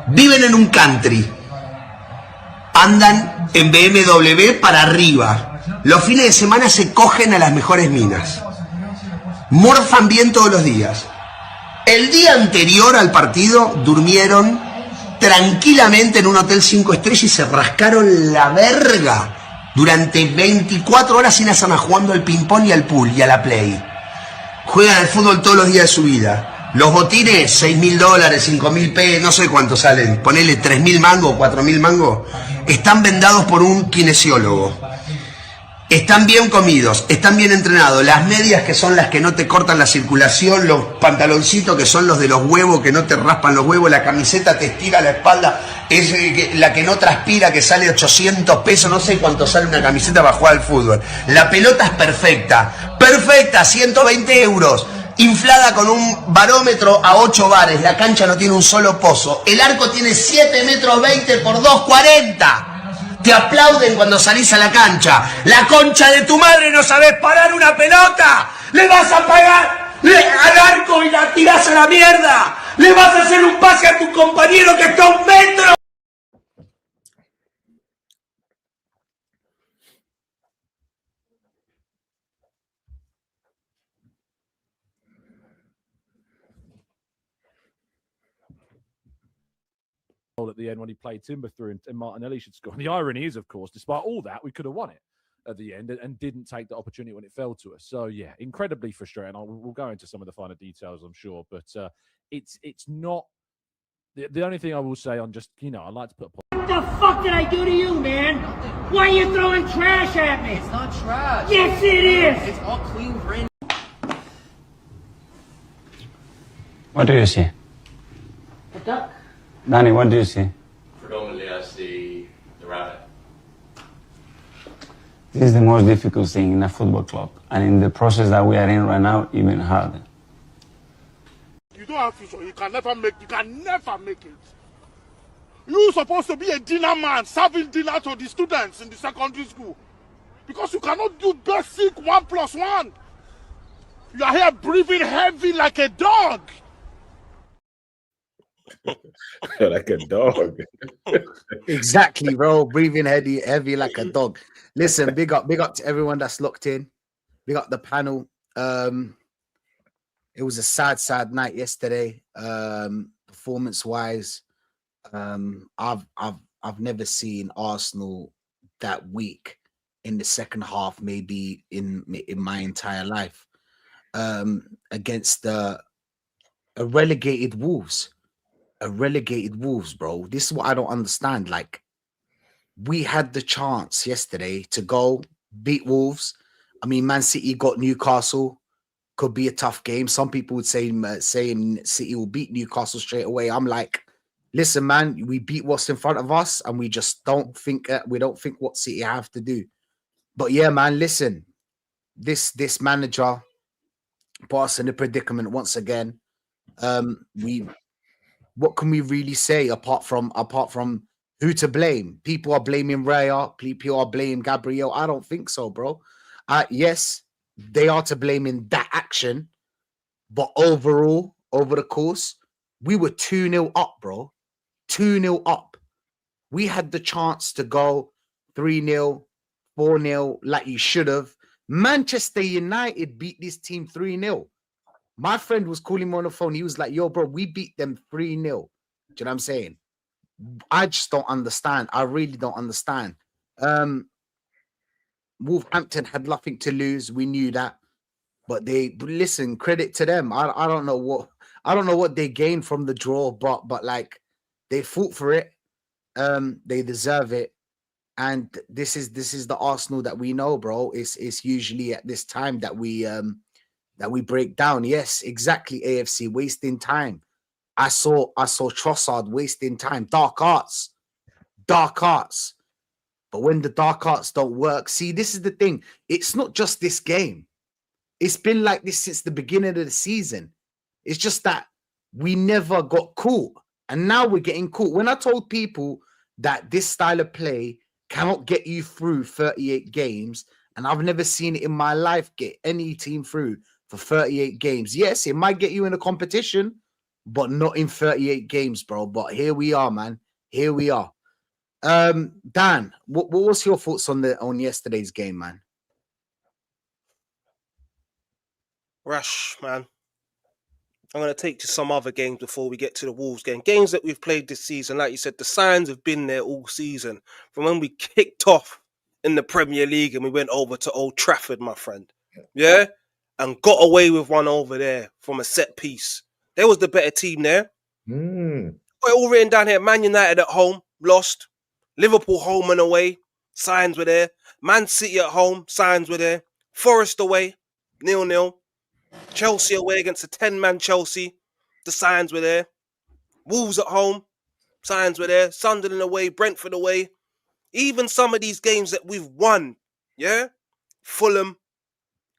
Viven en un country. Andan en BMW para arriba. Los fines de semana se cogen a las mejores minas. Morfan bien todos los días. El día anterior al partido durmieron tranquilamente en un hotel 5 estrellas y se rascaron la verga durante 24 horas sin hacer nada, jugando al ping-pong y al pool y a la play. Juegan al fútbol todos los días de su vida. Los botines, $6.000, $5.000, no sé cuánto salen, ponele 3.000 mangos, 4.000 mangos, están vendados por un kinesiólogo. Están bien comidos, están bien entrenados. Las medias, que son las que no te cortan la circulación, los pantaloncitos, que son los de los huevos, que no te raspan los huevos, la camiseta te estira la espalda, es la que no transpira, que sale 800 pesos, no sé cuánto sale una camiseta para jugar al fútbol. La pelota es perfecta, perfecta, 120 euros. Inflada con un barómetro a 8 bares. La cancha no tiene un solo pozo. El arco tiene 7 metros 20 por 2,40. Te aplauden cuando salís a la cancha. La concha de tu madre, no sabés parar una pelota. Le vas a pagar al arco y la tirás a la mierda. Le vas a hacer un pase a tu compañero que está a 1 metro. At the end when he played Timber through and Martinelli should score. And the irony is, of course, despite all that, we could have won it at the end and didn't take the opportunity when it fell to us. So yeah, incredibly frustrating. We'll go into some of the finer details, I'm sure, but it's not the only thing I will say on just, I like to put what the fuck did I do to you, man? Why are you throwing trash at me? It's not trash. Yes, it is. It's all clean, brand. What do you see? A duck. Danny, what do you see? Predominantly, I see the rabbit. This is the most difficult thing in a football club, and in the process that we are in right now, even harder. You don't have future. You can never make it. You're supposed to be a dinner man, serving dinner to the students in the secondary school. Because you cannot do basic 1+1. You are here breathing heavy like a dog. Like a dog. Exactly, bro. Breathing heavy like a dog. Listen, big up to everyone that's locked in. Big up the panel. It was a sad night yesterday. Performance-wise, I've never seen Arsenal that weak in the second half, maybe in my entire life. Against a relegated Wolves. Bro. This is what I don't understand. Like, we had the chance yesterday to go beat Wolves. I mean, Man City got Newcastle. Could be a tough game. Some people would say saying City will beat Newcastle straight away. I'm like, listen, man, we beat what's in front of us, and we just don't think what City have to do. But yeah, man, listen, this manager put us in a predicament once again. What can we really say apart from who to blame? People are blaming Raya. People are blaming Gabriel. I don't think so, bro. Yes, they are to blame in that action, but overall, over the course, we were 2-0 up, bro. 2-0 up. We had the chance to go 3-0, 4-0, like you should have. Manchester United beat this team 3-0. My friend was calling me on the phone. He was like, yo, bro, we beat them 3-0. Do you know what I'm saying? I just don't understand. I really don't understand. Wolverhampton had nothing to lose. We knew that. But listen, credit to them. I don't know what they gained from the draw, but like, they fought for it. They deserve it. And this is the Arsenal that we know, bro. It's usually at this time that we break down. Yes, exactly. AFC wasting time. I saw Trossard wasting time. Dark arts. But when the dark arts don't work, see, this is the thing. It's not just this game. It's been like this since the beginning of the season. It's just that we never got caught, and now we're getting caught. When I told people that this style of play cannot get you through 38 games, and I've never seen it in my life get any team through for 38 games. Yes, it might get you in a competition, but not in 38 games, bro. But here we are, man. Here we are. Dan, what was your thoughts on yesterday's game, man? Rash, man. I'm going to take to some other games before we get to the Wolves game. Games that we've played this season, like you said, the signs have been there all season. From when we kicked off in the Premier League and we went over to Old Trafford, my friend. Yeah? And got away with one over there from a set piece. There was the better team there. We're all written down here. Man United at home, lost. Liverpool home and away, signs were there. Man City at home, signs were there. Forest away, 0-0. Chelsea away against a 10-man Chelsea, the signs were there. Wolves at home, signs were there. Sunderland away, Brentford away. Even some of these games that we've won, yeah? Fulham,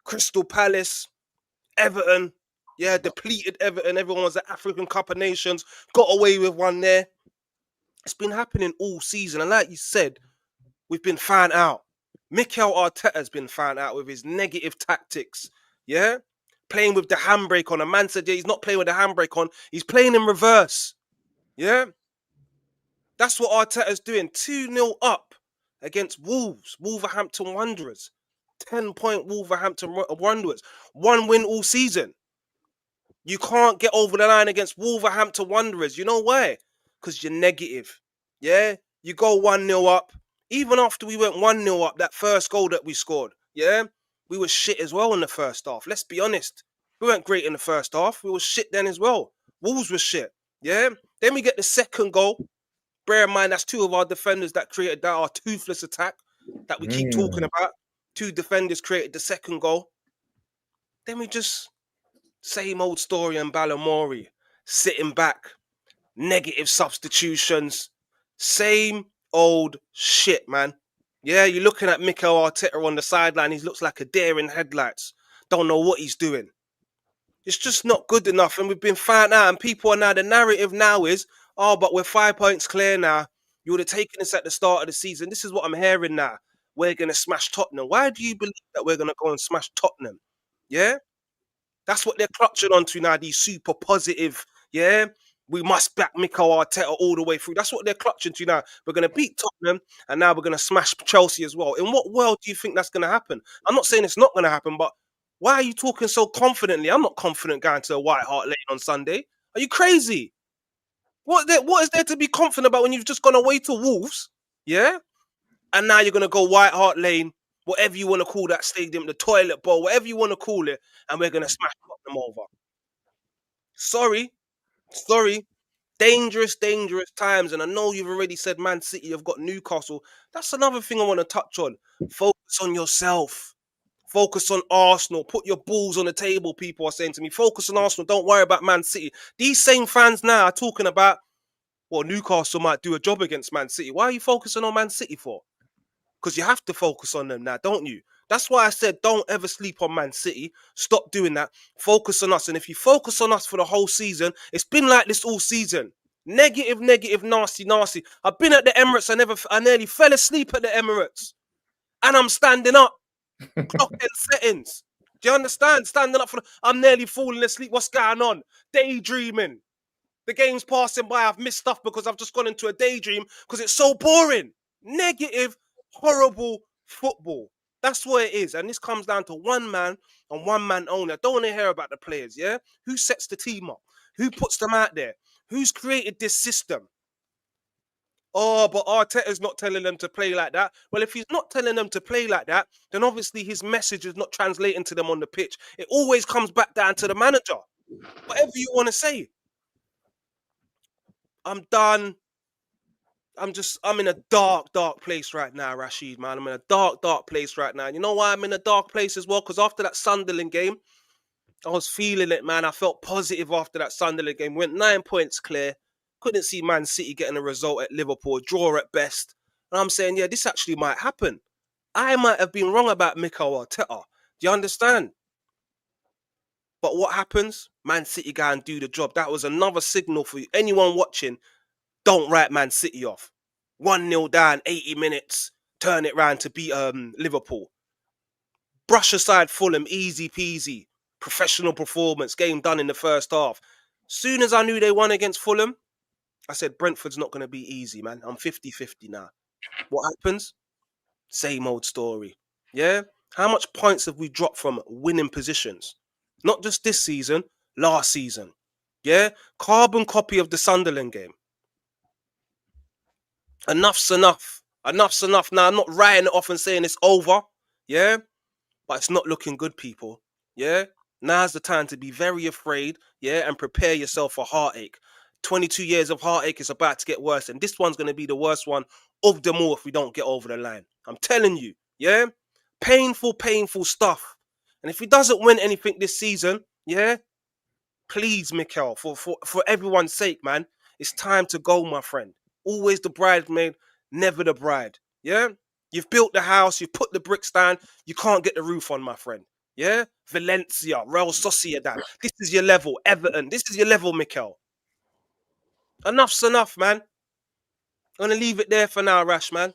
Crystal Palace, Everton, yeah, depleted Everton. Everyone was at African Cup of Nations, got away with one there. It's been happening all season. And like you said, we've been found out. Mikel Arteta's been found out with his negative tactics, yeah? Playing with the handbrake on. A man said, yeah, he's not playing with the handbrake on. He's playing in reverse. Yeah? That's what Arteta's doing. 2-0 up against Wolves. Wolverhampton Wanderers. 10-point Wolverhampton Wanderers. 1 win all season. You can't get over the line against Wolverhampton Wanderers. You know why? Because you're negative. Yeah? You go 1-0 up. Even after we went 1-0 up, that first goal that we scored. Yeah? We were shit as well in the first half. Let's be honest. We weren't great in the first half. We were shit then as well. Wolves were shit. Yeah? Then we get the second goal. Bear in mind, that's 2 of our defenders that created that, our toothless attack that we keep talking about. 2 defenders created the second goal. Then we just, same old story in Ballamori. Sitting back. Negative substitutions. Same old shit, man. Yeah, you're looking at Mikel Arteta on the sideline. He looks like a deer in headlights. Don't know what he's doing. It's just not good enough. And we've been found out. And people are now, the narrative now is, oh, but we're 5 points clear now. You would have taken us at the start of the season. This is what I'm hearing now. We're going to smash Tottenham. Why do you believe that we're going to go and smash Tottenham? Yeah? That's what they're clutching onto now, these super positive, yeah? We must back Mikel Arteta all the way through. That's what they're clutching to now. We're going to beat Tottenham, and now we're going to smash Chelsea as well. In what world do you think that's going to happen? I'm not saying it's not going to happen, but why are you talking so confidently? I'm not confident going to the White Hart Lane on Sunday. Are you crazy? What is there to be confident about when you've just gone away to Wolves, yeah? And now you're going to go White Hart Lane, whatever you want to call that stadium, the toilet bowl, whatever you want to call it, and we're going to smash Tottenham over. Sorry. Dangerous times. And I know you've already said Man City have got Newcastle. That's another thing I want to touch on. Focus on yourself. Focus on Arsenal. Put your balls on the table, people are saying to me. Focus on Arsenal. Don't worry about Man City. These same fans now are talking about, well, Newcastle might do a job against Man City. Why are you focusing on Man City for? Because you have to focus on them now, don't you? That's why I said don't ever sleep on Man City. Stop doing that. Focus on us. And if you focus on us for the whole season, it's been like this all season. Negative, nasty. I've been at the Emirates. I nearly fell asleep at the Emirates. And I'm standing up. Clock and settings. Do you understand? Standing up I'm nearly falling asleep. What's going on? Daydreaming. The game's passing by. I've missed stuff because I've just gone into a daydream because it's so boring. Negative, horrible football. That's what it is. And this comes down to one man and one man only. I don't want to hear about the players, yeah? Who sets the team up? Who puts them out there? Who's created this system? Oh, but Arteta's not telling them to play like that. Well, if he's not telling them to play like that, then obviously his message is not translating to them on the pitch. It always comes back down to the manager. Whatever you want to say. I'm done. I'm in a dark place right now, Rashid, man. I'm in a dark place right now. You know why I'm in a dark place as well? Because after that Sunderland game, I was feeling it, man. I felt positive after that Sunderland game. Went 9 points clear. Couldn't see Man City getting a result at Liverpool, draw at best. And I'm saying, yeah, this actually might happen. I might have been wrong about Mikel Arteta. Do you understand? But what happens? Man City go and do the job. That was another signal for you. Anyone watching, don't write Man City off. 1-0 down, 80 minutes, turn it round to beat Liverpool. Brush aside Fulham, easy peasy. Professional performance, game done in the first half. Soon as I knew they won against Fulham, I said, Brentford's not going to be easy, man. I'm 50-50 now. What happens? Same old story. Yeah? How much points have we dropped from winning positions? Not just this season, last season. Yeah? Carbon copy of the Sunderland game. Enough's enough. Enough's enough. Now, I'm not writing it off and saying it's over. Yeah? But it's not looking good, people. Yeah? Now's the time to be very afraid, yeah, and prepare yourself for heartache. 22 years of heartache is about to get worse, and this one's going to be the worst one of them all if we don't get over the line. I'm telling you, yeah? Painful, painful stuff. And if he doesn't win anything this season, yeah, please, Mikel, for everyone's sake, man, it's time to go, my friend. Always the bridesmaid, never the bride, yeah? You've built the house, you've put the bricks down, you can't get the roof on, my friend. Yeah? Valencia, Real Sociedad. This is your level. Everton, this is your level, Mikel. Enough's enough, man. I'm going to leave it there for now, Rash, man.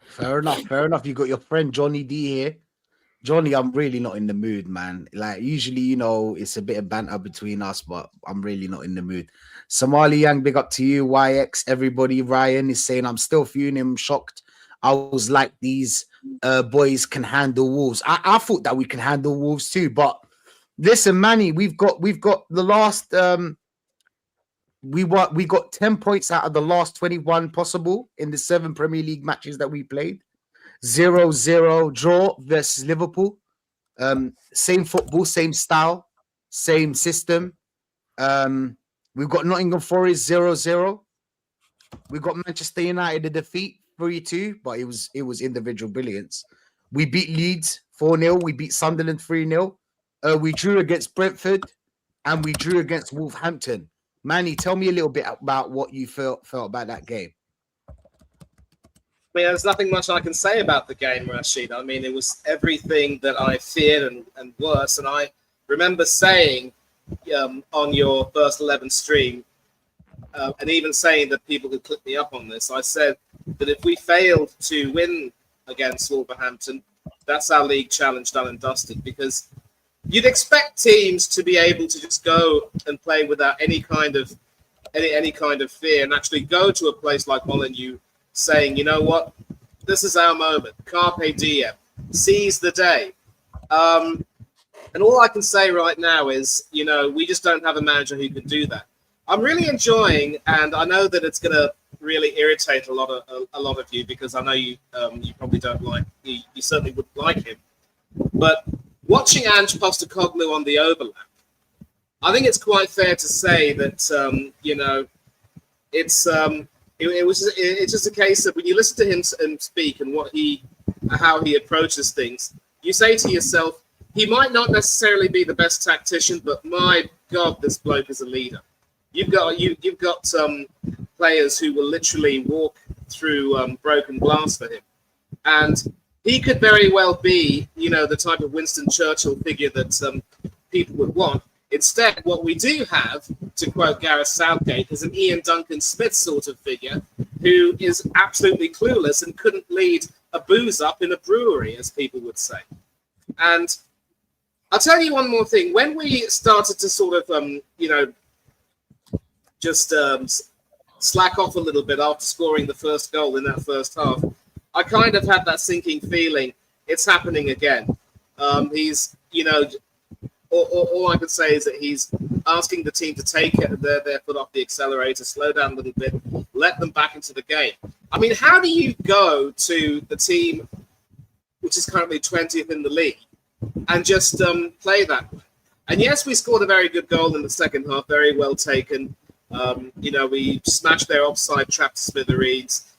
Fair enough, fair enough. You got your friend Johnny D here. Johnny, I'm really not in the mood, man. Like, usually, you know, it's a bit of banter between us, but I'm really not in the mood. Somali Yang, big up to you. YX, everybody. Ryan is saying, I'm still fuming. I'm shocked. I was like, these boys can handle Wolves. I thought that we can handle Wolves too, but listen, Manny, we've got the last we got 10 points out of the last 21 possible in the 7 Premier League matches that we played. 0-0 draw versus Liverpool. Same football, same style, same system. We've got Nottingham Forest 0-0. We've got Manchester United a defeat 3-2, but it was individual brilliance. We beat Leeds 4-0. We beat Sunderland 3-0. We drew against Brentford and we drew against Wolverhampton. Manny, tell me a little bit about what you felt about that game. I mean, there's nothing much I can say about the game, Rashid. I mean, it was everything that I feared and worse. And I remember saying on your first 11 stream, and even saying that people could click me up on this, I said that if we failed to win against Wolverhampton, that's our league challenge done and dusted, because you'd expect teams to be able to just go and play without any kind of fear and actually go to a place like Molineux saying, you know what, this is our moment, carpe diem, seize the day. And all I can say right now is, you know, we just don't have a manager who can do that. I'm really enjoying, and I know that it's going to really irritate a lot of you, because I know you probably don't like, you certainly wouldn't like him. But watching Ange Postecoglou on the overlap, I think it's quite fair to say that you know, it's just a case of when you listen to him speak and how he approaches things, you say to yourself, he might not necessarily be the best tactician, but my God, this bloke is a leader. You've got players who will literally walk through broken glass for him, and he could very well be, you know, the type of Winston Churchill figure that people would want. Instead, what we do have, to quote Gareth Southgate, is an Ian Duncan Smith sort of figure who is absolutely clueless and couldn't lead a booze up in a brewery, as people would say. And I'll tell you one more thing. When we started to sort of, you know, just slack off a little bit after scoring the first goal in that first half, I kind of had that sinking feeling, it's happening again. He's, you know, all I could say is that he's asking the team to take their foot off the accelerator, slow down a little bit, let them back into the game. I mean, how do you go to the team, which is currently 20th in the league, and just play that way? And yes, we scored a very good goal in the second half, very well taken. You know, we smashed their offside trap to smithereens.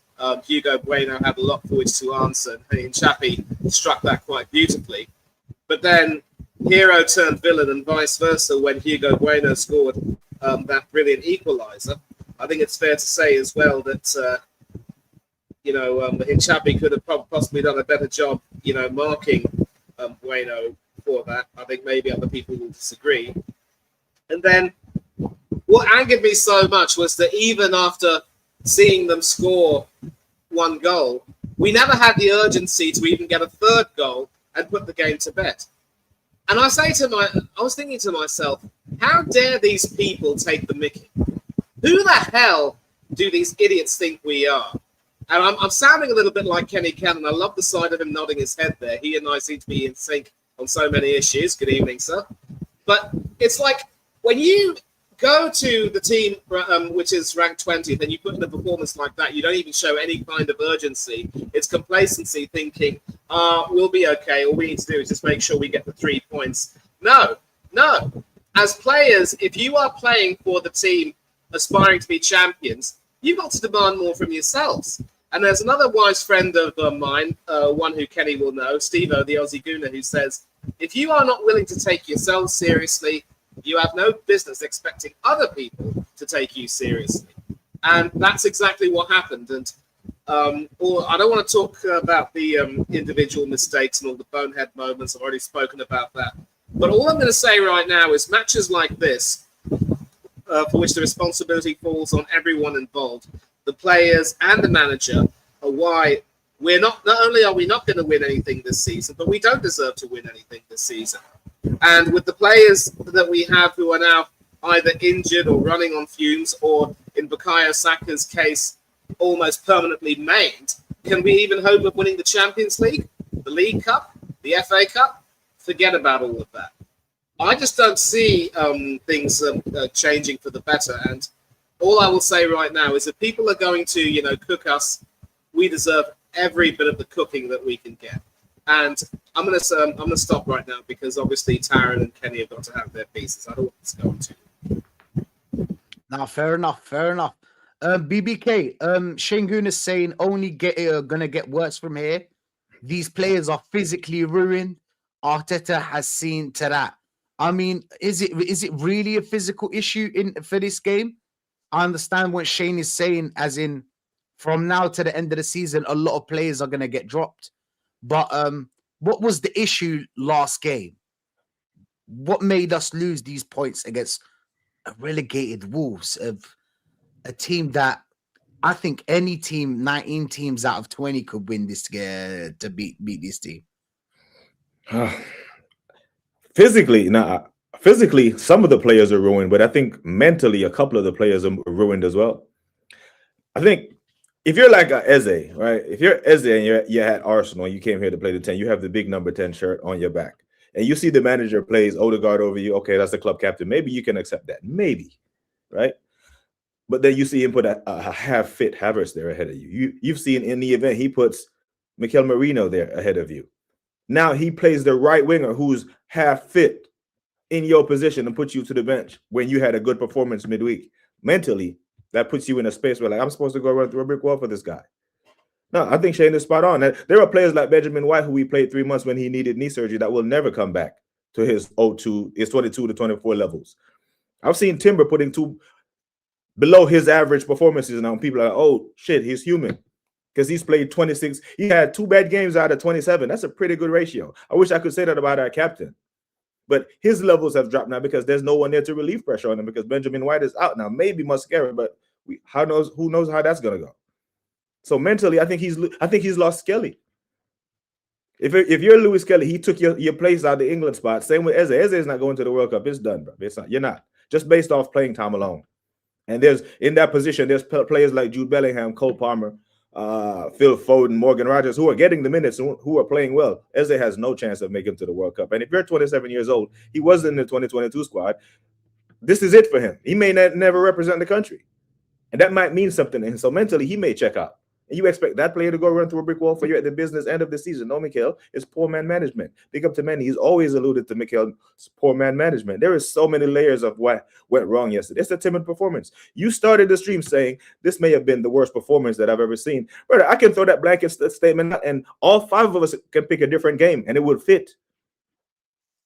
Hugo Bueno had a lot for which to answer, and Chappie struck that quite beautifully. But then hero turned villain and vice versa when Hugo Bueno scored that brilliant equaliser. I think it's fair to say as well that, you know, Hinchapi could have possibly done a better job, you know, marking Bueno for that. I think maybe other people will disagree. And then what angered me so much was that even after seeing them score one goal, we never had the urgency to even get a third goal and put the game to bed. And I was thinking to myself, how dare these people take the mickey? Who the hell do these idiots think we are? And I'm sounding a little bit like Kenny Cannon. I love the side of him nodding his head there. He and I seem to be in sync on so many issues. Good evening, sir. But it's like when you go to the team which is ranked 20th and you put in a performance like that, you don't even show any kind of urgency. It's complacency, thinking, we'll be okay. All we need to do is just make sure we get the 3 points. No. As players, if you are playing for the team aspiring to be champions, you've got to demand more from yourselves. And there's another wise friend of mine, one who Kenny will know, Steve-O, the Aussie Gooner, who says, if you are not willing to take yourselves seriously, you have no business expecting other people to take you seriously. And that's exactly what happened. And I don't want to talk about the individual mistakes and all the bonehead moments. I've already spoken about that. But all I'm going to say right now is matches like this, for which the responsibility falls on everyone involved, the players and the manager, are why we're not only are we not going to win anything this season, but we don't deserve to win anything this season. And with the players that we have who are now either injured or running on fumes, or in Bukayo Saka's case, almost permanently maimed, can we even hope of winning the Champions League, the League Cup, the FA Cup? Forget about all of that. I just don't see things changing for the better. And all I will say right now is if people are going to, cook us, we deserve every bit of the cooking that we can get. And I'm gonna stop right now because obviously Taron and Kenny have got to have their pieces. I don't want this going to. Now, fair enough. BBK, Shengun is saying only gonna get worse from here. These players are physically ruined. Arteta has seen to that. I mean, is it really a physical issue for this game? I understand what Shane is saying, as in from now to the end of the season, a lot of players are gonna get dropped. But what was the issue last game? What made us lose these points against a relegated Wolves, of a team that I think any team, 19 teams out of 20 could win this to beat this team? Physically, some of the players are ruined, but I think mentally, a couple of the players are ruined as well. I think if you're like a Eze, right? If you're Eze and you're at Arsenal and you came here to play the 10, you have the big number 10 shirt on your back, and you see the manager plays Odegaard over you. Okay, that's the club captain. Maybe you can accept that. Maybe, right? But then you see him put a half-fit Havertz there ahead of you. You've seen in the event he puts Mikel Merino there ahead of you. Now he plays the right winger who's half-fit in your position and puts you to the bench when you had a good performance midweek. Mentally, that puts you in a space where, like, I'm supposed to go run through a brick wall for this guy. No, I think Shane is spot on. There are players like Benjamin White, who we played 3 months when he needed knee surgery, that will never come back to his 22 to 24 levels. I've seen Timber putting below his average performances now. People are like, oh, shit, he's human. Because he's played 26. He had 2 bad games out of 27. That's a pretty good ratio. I wish I could say that about our captain. But his levels have dropped now because there's no one there to relieve pressure on him, because Benjamin White is out now. Maybe Mascara, but who knows how that's going to go. So mentally, I think he's lost Skelly. If you're Louis Skelly, he took your place out of the England spot. Same with Eze. Eze is not going to the World Cup. It's done, bro. It's not. You're not. Just based off playing time alone. And in that position, there's players like Jude Bellingham, Cole Palmer, Phil Foden, Morgan Rogers, who are getting the minutes and who are playing well. Eze has no chance of making it to the World Cup. And if you're 27 years old, he was in the 2022 squad. This is it for him. He may never represent the country. And that might mean something to him. So mentally, he may check out. And you expect that player to go run through a brick wall for you at the business end of the season? No, Mikel, it's poor man management. Big up to Manny. He's always alluded to Mikel's poor man management. There is so many layers of what went wrong yesterday. It's a timid performance. You started the stream saying this may have been the worst performance that I've ever seen. Brother, I can throw that blanket statement out, and all 5 of us can pick a different game, and it would fit.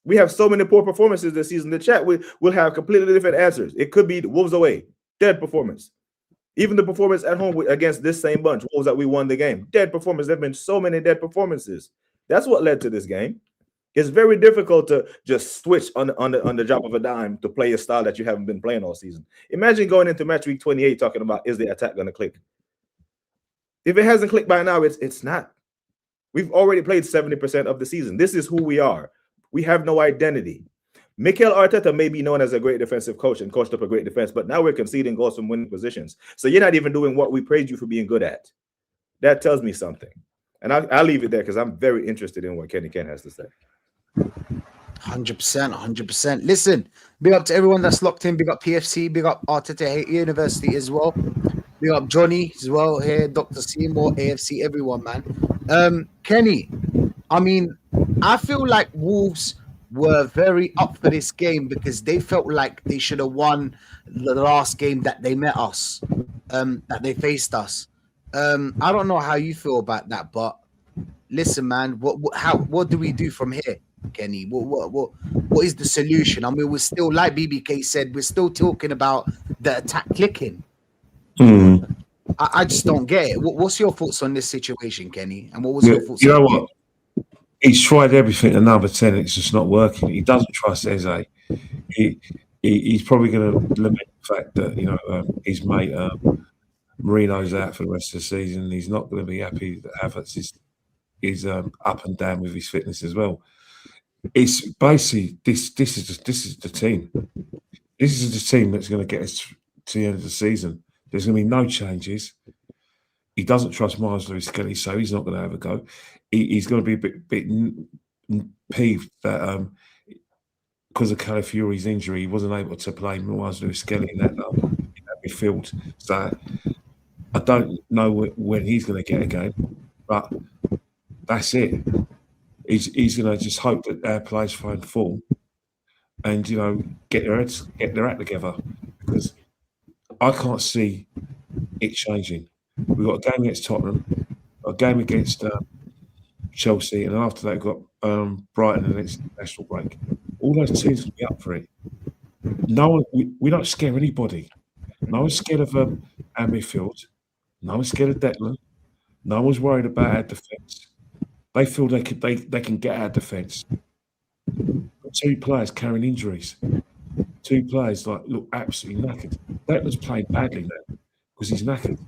We have so many poor performances this season. The chat will have completely different answers. It could be the Wolves away, dead performance. Even the performance at home against this same bunch, Wolves, that we won the game, dead performance. There have been so many dead performances. That's what led to this game. It's very difficult to just switch on the drop of a dime to play a style that you haven't been playing all season. Imagine going into match week 28 talking about, is the attack going to click? If it hasn't clicked by now, it's not. We've already played 70% of the season. This is who we are. We have no identity. Mikel Arteta may be known as a great defensive coach and coached up a great defense, but now we're conceding goals from winning positions. So you're not even doing what we praised you for being good at. That tells me something. And I'll leave it there because I'm very interested in what Kenny Ken has to say. 100%. Listen, big up to everyone that's locked in. Big up PFC. Big up Arteta University as well. Big up Johnny as well here. Dr. Seymour, AFC, everyone, man. Kenny, I mean, I feel like Wolves were very up for this game because they felt like they should have won the last game that they met us, that they faced us. I don't know how you feel about that, but listen, man, what do we do from here, Kenny? What is the solution? I mean, we're still, like BBK said, we're still talking about the attack clicking. I just don't get it. What's your thoughts on this situation, Kenny? And what was your thoughts? You know what? He's tried everything at number 10. It's just not working. He doesn't trust Eze. He's probably going to lament the fact that his mate Marino's out for the rest of the season. He's not going to be happy that Havertz is up and down with his fitness as well. It's basically this is the team. This is the team that's going to get us to the end of the season. There's going to be no changes. He doesn't trust Miles Lewis-Skelly, so he's not going to have a go. He's going to be a bit peeved that because of Calafiori's injury, he wasn't able to play Miles Lewis-Skelly in that midfield. So I don't know when he's going to get a game, but that's it. He's going to just hope that our players find form and get their act together, because I can't see it changing. We've got a game against Tottenham, a game against Chelsea, and after that, we've got Brighton and it's national break. All those teams will be up for it. No one, we don't scare anybody. No one's scared of our midfield. No one's scared of Declan. No one's worried about our defence. They feel they can get our defence. Two players carrying injuries. Two players look absolutely knackered. Declan's playing badly now because he's knackered.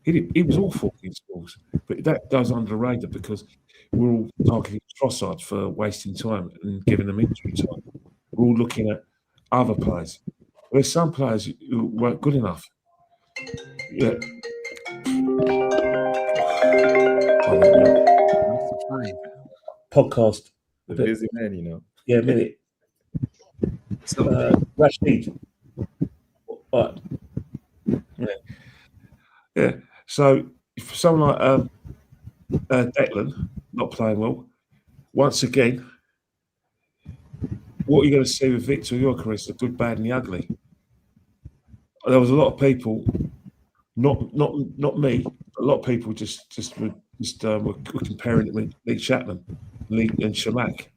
He was awful in schools, but that goes under the radar because we're all targeting Trossard for wasting time and giving them injury time. We're all looking at other players. There's some players who weren't good enough. Yeah. Podcast. The busy man, Yeah, a minute. Rashid. Right. Yeah. So for someone like Declan not playing well, once again, what are you going to see with Victor Gyökeres, the good, bad, and the ugly? There was a lot of people, not me, but a lot of people were comparing it with Lee Chapman, Lee and Shamak.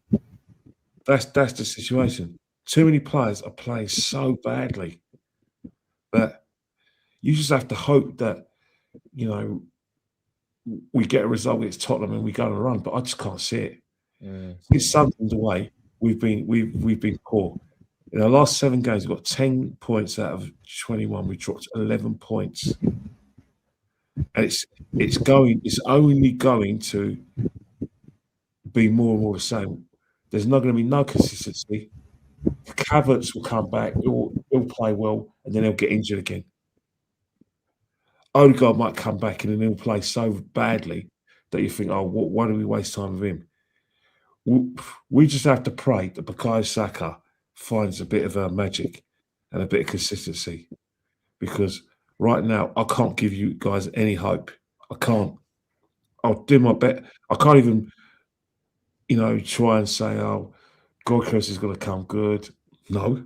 That's the situation. Too many players are playing so badly that you just have to hope that we get a result against Tottenham and we go on a run. But I just can't see it. It's something the way we've been poor. In our last 7 games, we've got 10 points out of 21. We dropped 11 points. And it's only going to be more and more the same. There's not going to be no consistency. Havertz will come back, he'll play well, and then he'll get injured again. Odegaard might come back and then he'll play so badly that you think, why do we waste time with him? We just have to pray that Bukayo Saka finds a bit of magic and a bit of consistency, because right now I can't give you guys any hope. I can't. I'll do my best. I can't even, try and say, Gyökeres is going to come good. No.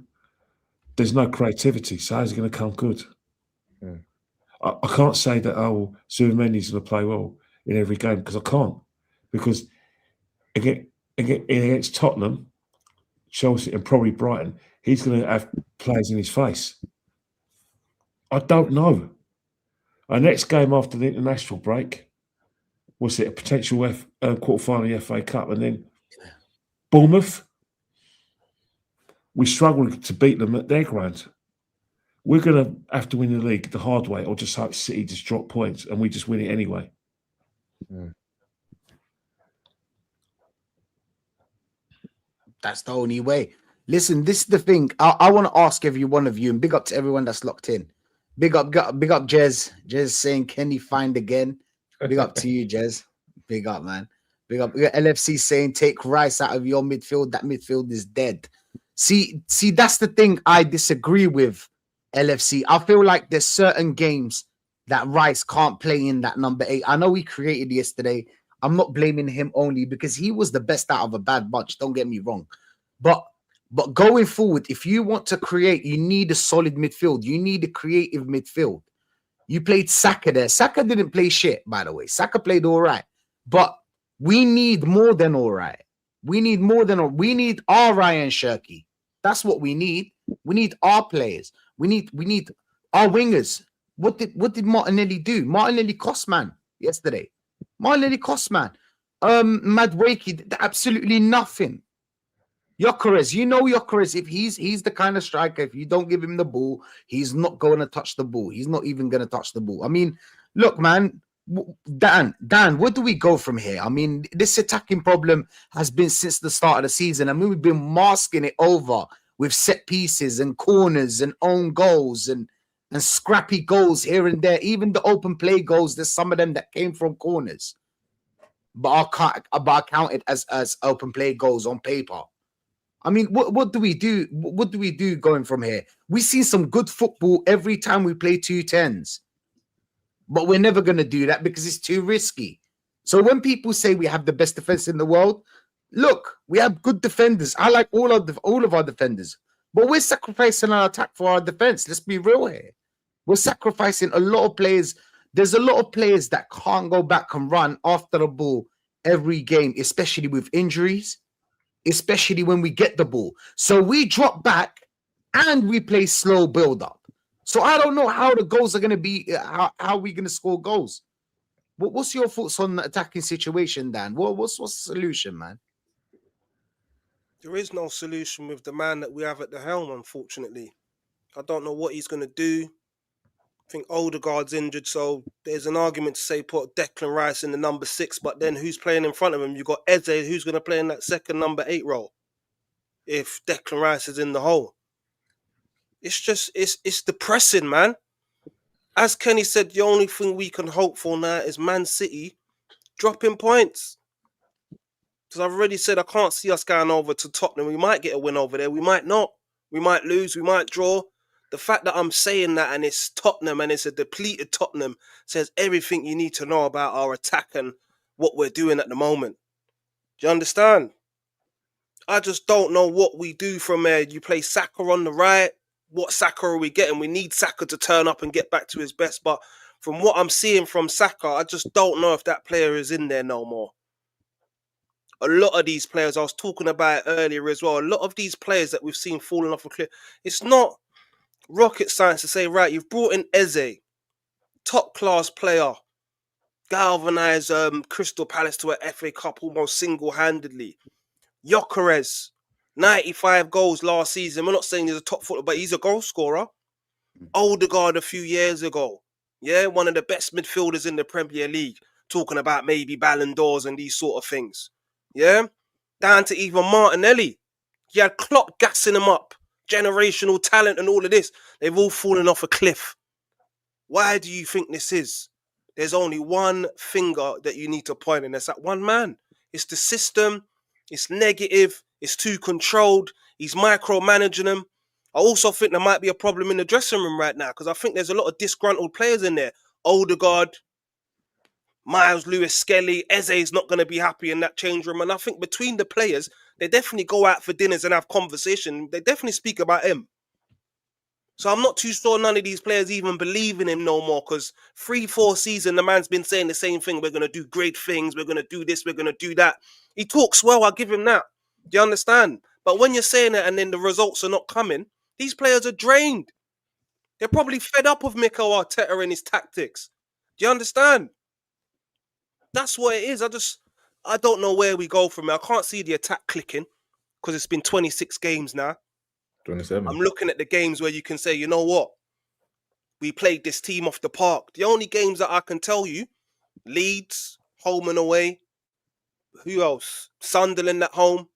There's no creativity, so how's he going to come good? Yeah. I can't say that, Zubimendi's going to play well in every game, because I can't. Because against Tottenham, Chelsea, and probably Brighton, he's going to have players in his face. I don't know. Our next game after the international break, was it a potential quarter-final FA Cup, and then Bournemouth? We struggled to beat them at their ground. We're going to have to win the league the hard way, or just hope City just drop points and we just win it anyway. That's the only way. Listen, this is the thing. I want to ask every one of you, and big up to everyone that's locked in. Big up Jez. Jez saying, can he find again? Big up to you, Jez. Big up, man. Big up. We got LFC saying, take Rice out of your midfield. That midfield is dead. See, that's the thing I disagree with, LFC. I feel like there's certain games that Rice can't play in that number 8. I know he created yesterday. I'm not blaming him only because he was the best out of a bad bunch. Don't get me wrong. But going forward, if you want to create, you need a solid midfield. You need a creative midfield. You played Saka there. Saka didn't play shit, by the way. Saka played all right. But we need more than all right. We need more than we need our Ryan Shirky. That's what we need. We need our players. We need our wingers. What did Martinelli do? Martinelli cost man yesterday. Martinelli cost man. Madueke did absolutely nothing. Gyökeres, you know Gyökeres, if he's the kind of striker, if you don't give him the ball, he's not going to touch the ball. He's not even going to touch the ball. I mean, look, man, Dan, where do we go from here? I mean, this attacking problem has been since the start of the season. I mean, we've been masking it over with set pieces and corners and own goals and scrappy goals here and there. Even the open play goals, there's some of them that came from corners, but are counted as open play goals on paper. I mean, what do we do? What do we do going from here? We see some good football every time we play 2-10s, but we're never going to do that because it's too risky. So when people say we have the best defense in the world, look, we have good defenders. I like all of our defenders, but we're sacrificing our attack for our defense. Let's be real here. We're sacrificing a lot of players. There's a lot of players that can't go back and run after the ball every game, especially with injuries. Especially when we get the ball. So we drop back and we play slow build-up. So I don't know how the goals are going to be, how are we going to score goals? What's your thoughts on the attacking situation, Dan? What's the solution, man? There is no solution with the man that we have at the helm, unfortunately. I don't know what he's going to do. I think Odegaard's injured, so there's an argument to say put Declan Rice in the number 6, but then who's playing in front of him? You've got Eze, who's going to play in that second number 8 role if Declan Rice is in the hole. It's just, it's depressing, man. As Kenny said, the only thing we can hope for now is Man City dropping points. Because I've already said I can't see us going over to Tottenham. We might get a win over there. We might not. We might lose. We might draw. The fact that I'm saying that and it's Tottenham and it's a depleted Tottenham says everything you need to know about our attack and what we're doing at the moment. Do you understand? I just don't know what we do from there. You play Saka on the right. What Saka are we getting? We need Saka to turn up and get back to his best. But from what I'm seeing from Saka, I just don't know if that player is in there no more. A lot of these players, I was talking about it earlier as well, a lot of these players that we've seen falling off a cliff, it's not rocket science to say, right, you've brought in Eze, top class player, galvanized Crystal Palace to a FA Cup almost single-handedly. Gyökeres, 95 goals last season. We're not saying he's a top footballer, but he's a goal scorer. Odegaard a few years ago, yeah, one of the best midfielders in the Premier League, talking about maybe Ballon d'Ors and these sort of things, yeah, down to even Martinelli. He had Klopp gassing him up. Generational talent and all of this, they've all fallen off a cliff. Why do you think this is? There's only one finger that you need to point, and that's that one man. It's the system. It's negative. It's too controlled. He's micromanaging them. I also think there might be a problem in the dressing room right now because I think there's a lot of disgruntled players in there. Odegaard, Miles Lewis-Skelly, Eze's not going to be happy in that change room. And I think between the players, they definitely go out for dinners and have conversation. They definitely speak about him. So I'm not too sure none of these players even believe in him no more because 3-4 seasons, the man's been saying the same thing. We're going to do great things. We're going to do this. We're going to do that. He talks well. I'll give him that. Do you understand? But when you're saying it and then the results are not coming, these players are drained. They're probably fed up with Mikel Arteta and his tactics. Do you understand? That's what it is. I don't know where we go from it. I can't see the attack clicking because it's been 26 games now. 27. I'm looking at the games where you can say, you know what? We played this team off the park. The only games that I can tell you, Leeds, home and away. Who else? Sunderland at home.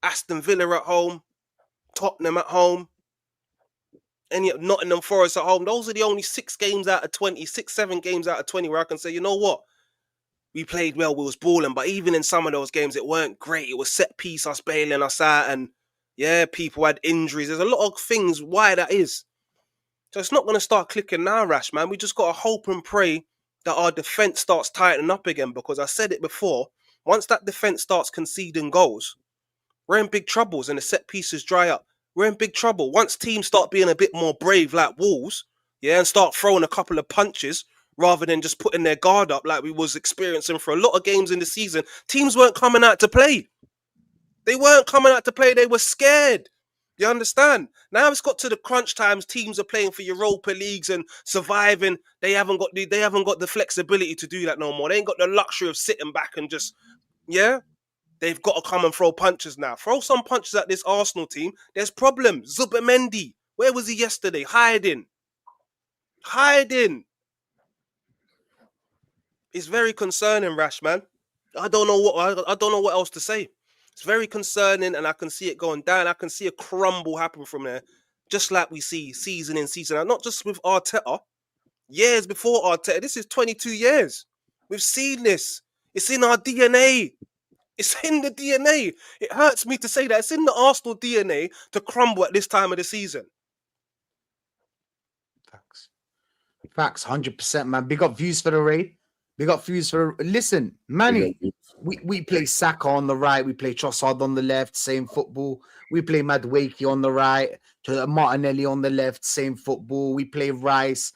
Aston Villa at home, Tottenham at home, any Nottingham Forest at home. Those are the only 6 games out of 20, 7 games out of 20 where I can say, you know what? We played well, we was balling, but even in some of those games, it weren't great. It was set piece, us bailing us out, and yeah, people had injuries. There's a lot of things why that is. So it's not going to start clicking now, Rash, man. We just got to hope and pray that our defence starts tightening up again, because I said it before, once that defence starts conceding goals, we're in big troubles and the set pieces dry up. We're in big trouble. Once teams start being a bit more brave like Wolves, yeah, and start throwing a couple of punches rather than just putting their guard up like we was experiencing for a lot of games in the season, teams weren't coming out to play. They weren't coming out to play. They were scared. You understand? Now it's got to the crunch times. Teams are playing for Europa Leagues and surviving. They haven't got the flexibility to do that no more. They ain't got the luxury of sitting back and just, yeah. They've got to come and throw punches now. Throw some punches at this Arsenal team. There's problems. Zubimendi, where was he yesterday? Hiding. It's very concerning, Rash, man. I don't know what else to say. It's very concerning, and I can see it going down. I can see a crumble happen from there, just like we see season in, season out. Not just with Arteta. Years before Arteta. This is 22 years. We've seen this. It's in our DNA. It's in the DNA. It hurts me to say that. It's in the Arsenal DNA to crumble at this time of the season. Facts, 100%, man. Big up views for the raid. Big up views for... Listen, Manny, we play Saka on the right. We play Trossard on the left. Same football. We play Madueke on the right. Martinelli on the left. Same football. We play Rice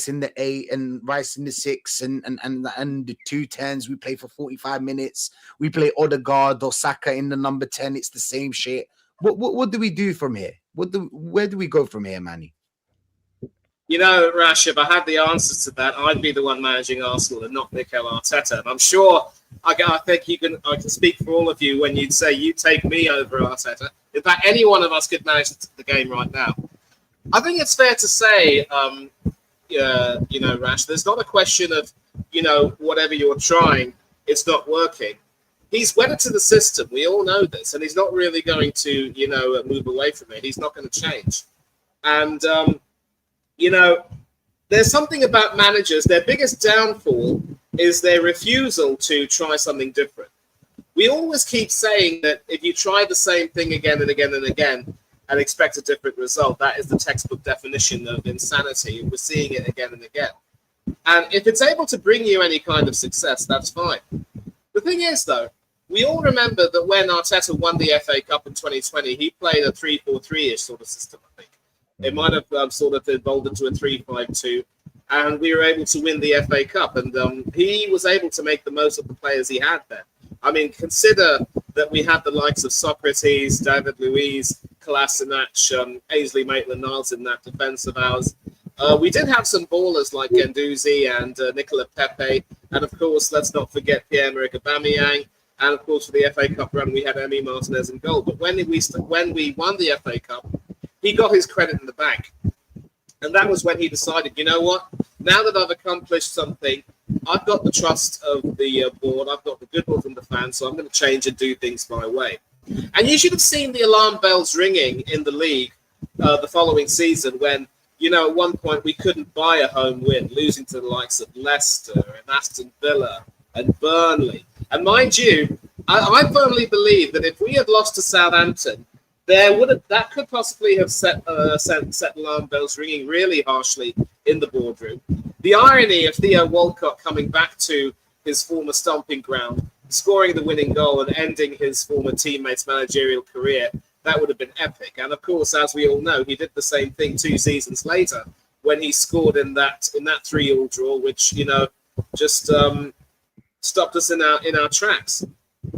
in the 8 and Rice in the 6 and the 2 10s. We play for 45 minutes. We play Odegaard or Saka in the number 10. It's the same shit. What do we do from here? Where do we go from here, Manny? You know, Rash, if I had the answers to that, I'd be the one managing Arsenal and not Mikel Arteta. And I'm sure I think I can speak for all of you when you'd say you take me over Arteta. In fact, any one of us could manage the game right now. I think it's fair to say, Rash, there's not a question of, whatever you're trying, it's not working. He's wedded to the system. We all know this, and he's not really going to, move away from it. He's not going to change. And, there's something about managers. Their biggest downfall is their refusal to try something different. We always keep saying that if you try the same thing again and again and again and expect a different result, that is the textbook definition of insanity. We're seeing it again and again. And if it's able to bring you any kind of success, that's fine. The thing is, though, we all remember that when Arteta won the FA Cup in 2020, he played a 3-4-3-ish sort of system, I think. It might have sort of evolved into a 3-5-2, and we were able to win the FA Cup. And he was able to make the most of the players he had there. I mean, consider that we had the likes of Socrates, David Luiz, Kolasinac, Ainsley Maitland-Niles in that defence of ours. We did have some ballers like Guendouzi and Nicola Pepe. And, of course, let's not forget Pierre-Emerick Aubameyang. And, of course, for the FA Cup run, we had Emi Martinez in goal. But when we won the FA Cup, he got his credit in the bank. And that was when he decided, you know what? Now that I've accomplished something, I've got the trust of the board. I've got the goodwill from the fans, so I'm going to change and do things my way. And you should have seen the alarm bells ringing in the league the following season when, at one point we couldn't buy a home win, losing to the likes of Leicester and Aston Villa and Burnley. And mind you, I firmly believe that if we had lost to Southampton, that could possibly have set alarm bells ringing really harshly in the boardroom. The irony of Theo Walcott coming back to his former stomping ground, scoring the winning goal and ending his former teammates' managerial career, that would have been epic. And of course, as we all know, he did the same thing 2 seasons later when he scored in that 3-3 draw, which just stopped us in our tracks.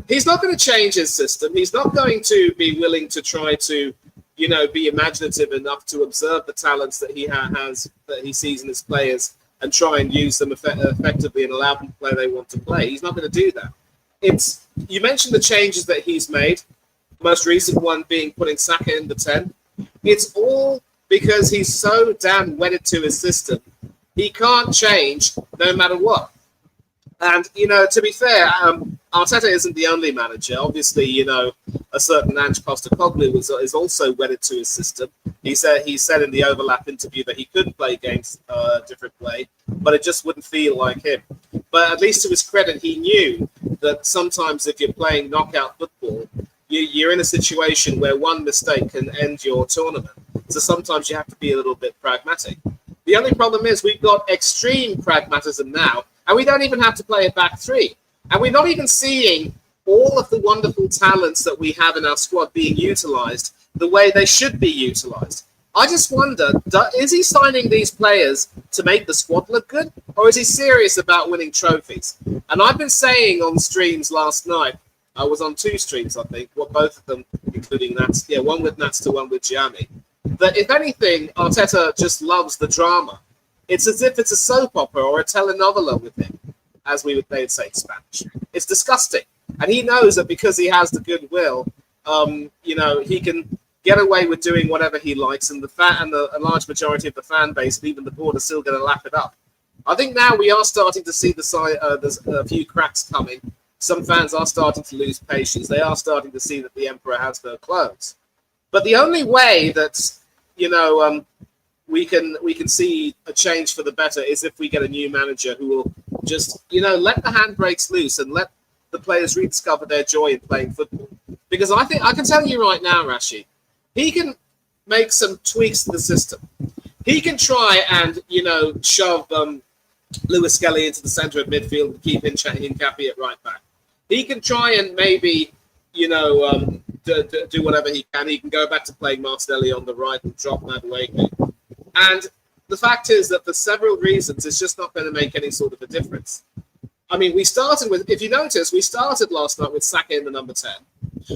He's not going to change his system. He's not going to be willing to try to, be imaginative enough to observe the talents that he has, that he sees in his players, and try and use them effectively and allow them to play they want to play. He's not going to do that. You mentioned the changes that he's made. The most recent one being putting Saka in the 10. It's all because he's so damn wedded to his system. He can't change no matter what. And, to be fair, Arteta isn't the only manager. Obviously, a certain Ange Postecoglou is also wedded to his system. He said in the overlap interview that he could play games a different way, but it just wouldn't feel like him. But at least to his credit, he knew that sometimes if you're playing knockout football, you're in a situation where one mistake can end your tournament. So sometimes you have to be a little bit pragmatic. The only problem is we've got extreme pragmatism now, and we don't even have to play a back three. And we're not even seeing all of the wonderful talents that we have in our squad being utilised the way they should be utilised. I just wonder, is he signing these players to make the squad look good, or is he serious about winning trophies? And I've been saying on streams last night, I was on 2 streams, I think, both of them, including Nats, one with Nats to one with Gianni, that if anything, Arteta just loves the drama. It's as if it's a soap opera or a telenovela with him, as they'd say in Spanish. It's disgusting. And he knows that because he has the goodwill, he can get away with doing whatever he likes, and a large majority of the fan base and even the board are still going to lap it up. I think now we are starting to see there's a few cracks coming. Some fans are starting to lose patience. They are starting to see that the emperor has no clothes. But the only way that we can see a change for the better is if we get a new manager who will just let the handbrakes loose and let the players rediscover their joy in playing football. Because I think I can tell you right now, Rashid, he can make some tweaks to the system. He can try and shove Lewis Skelly into the centre of midfield and keep Hincapié at right back. He can try and maybe do whatever he can. He can go back to playing Martinelli on the right and drop Madueke. And the fact is that for several reasons, it's just not going to make any sort of a difference. I mean, we started with, if you notice, we started last night with Saka in the number 10.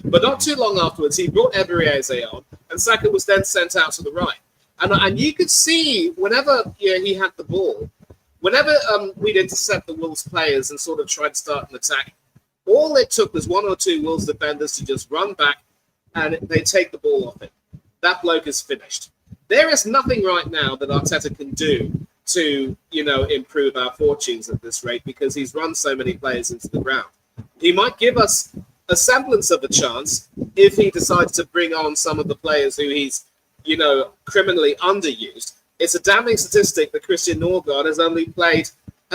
But not too long afterwards, he brought Eberezer on, and Saka was then sent out to the right. And you could see whenever he had the ball, whenever we'd intercept the Wolves players and sort of try to start an attack, all it took was 1 or 2 Wolves defenders to just run back and they take the ball off him. That bloke is finished. There is nothing right now that Arteta can do to, improve our fortunes at this rate because he's run so many players into the ground. He might give us a semblance of a chance if he decides to bring on some of the players who he's, criminally underused. It's a damning statistic that Christian Norgard has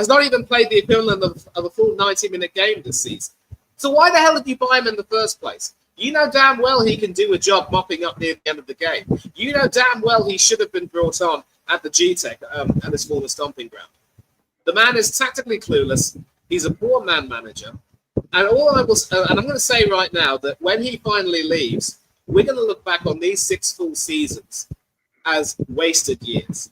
not even played the equivalent of a full 90-minute game this season. So why the hell did you buy him in the first place? You know damn well he can do a job mopping up near the end of the game. You know damn well he should have been brought on at the G-Tech, at his former stomping ground. The man is tactically clueless. He's a poor man manager. And I'm going to say right now that when he finally leaves, we're going to look back on these 6 full seasons as wasted years.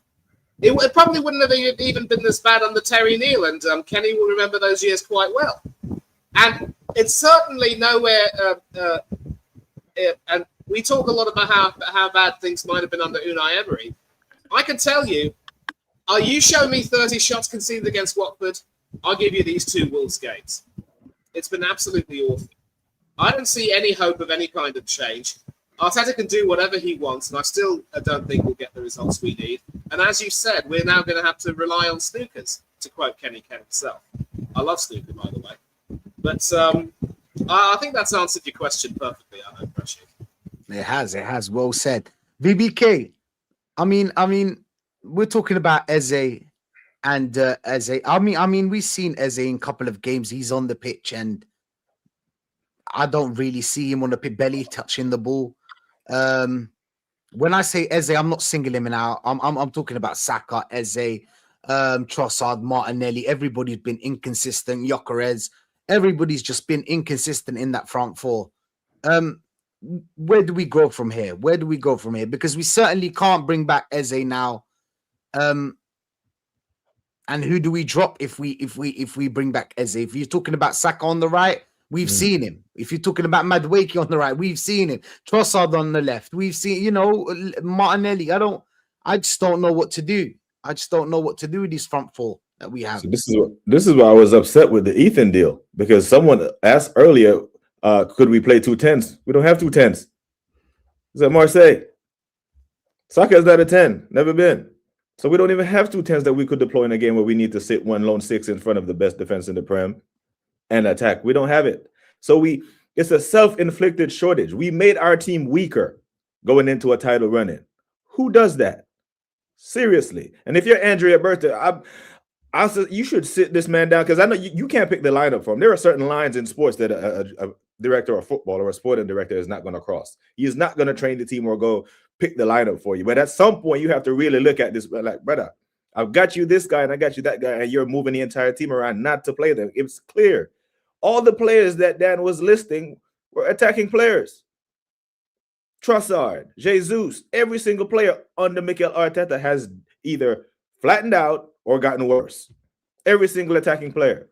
It probably wouldn't have even been this bad under Terry Neal, and Kenny will remember those years quite well. And it's certainly nowhere. And we talk a lot about how bad things might have been under Unai Emery. I can tell you, you show me 30 shots conceded against Watford, I'll give you these 2 Wolves games. It's been absolutely awful. I don't see any hope of any kind of change. Arteta can do whatever he wants, and I still don't think we'll get the results we need. And as you said, we're now going to have to rely on snookers, to quote Kenny Kent himself. I love snooker, by the way. But I think that's answered your question perfectly. I know, Rashid. It has. Well said. VBK, I mean, we're talking about Eze and Eze. I mean, we've seen Eze in a couple of games. He's on the pitch, and I don't really see him on the pitch, barely touching the ball. When I say Eze, I'm not singling him out. I'm talking about Saka, Eze, Trossard, Martinelli. Everybody's been inconsistent. Gyökeres. Everybody's just been inconsistent in that front 4. Where do we go from here? Because we certainly can't bring back Eze now. And who do we drop if we bring back Eze? If you're talking about Saka on the right, we've seen him. If you're talking about Madueke on the right, we've seen him. Trossard on the left, we've seen, Martinelli. I just don't know what to do. I just don't know what to do with this front 4 that we have. So this is why I was upset with the Ethan deal, because someone asked earlier, could we play 2 10s? We don't have 2 10s. It's at Marseille. Saka is not a 10, never been. So we don't even have 2 10s that we could deploy in a game where we need to sit one lone 6 in front of the best defense in the Prem and attack. We don't have it. So It's a self-inflicted shortage. We made our team weaker going into a title run-in. Who does that? Seriously. And if you're Andrea Berta, you should sit this man down, because I know you can't pick the lineup for him. There are certain lines in sports that a director of football or a sporting director is not going to cross. He is not going to train the team or go pick the lineup for you. But at some point, you have to really look at this, like, brother, I've got you this guy and I got you that guy, and you're moving the entire team around not to play them. It's clear. All the players that Dan was listing were attacking players. Trossard, Jesus, every single player under Mikel Arteta has either flattened out or gotten worse. Every single attacking player.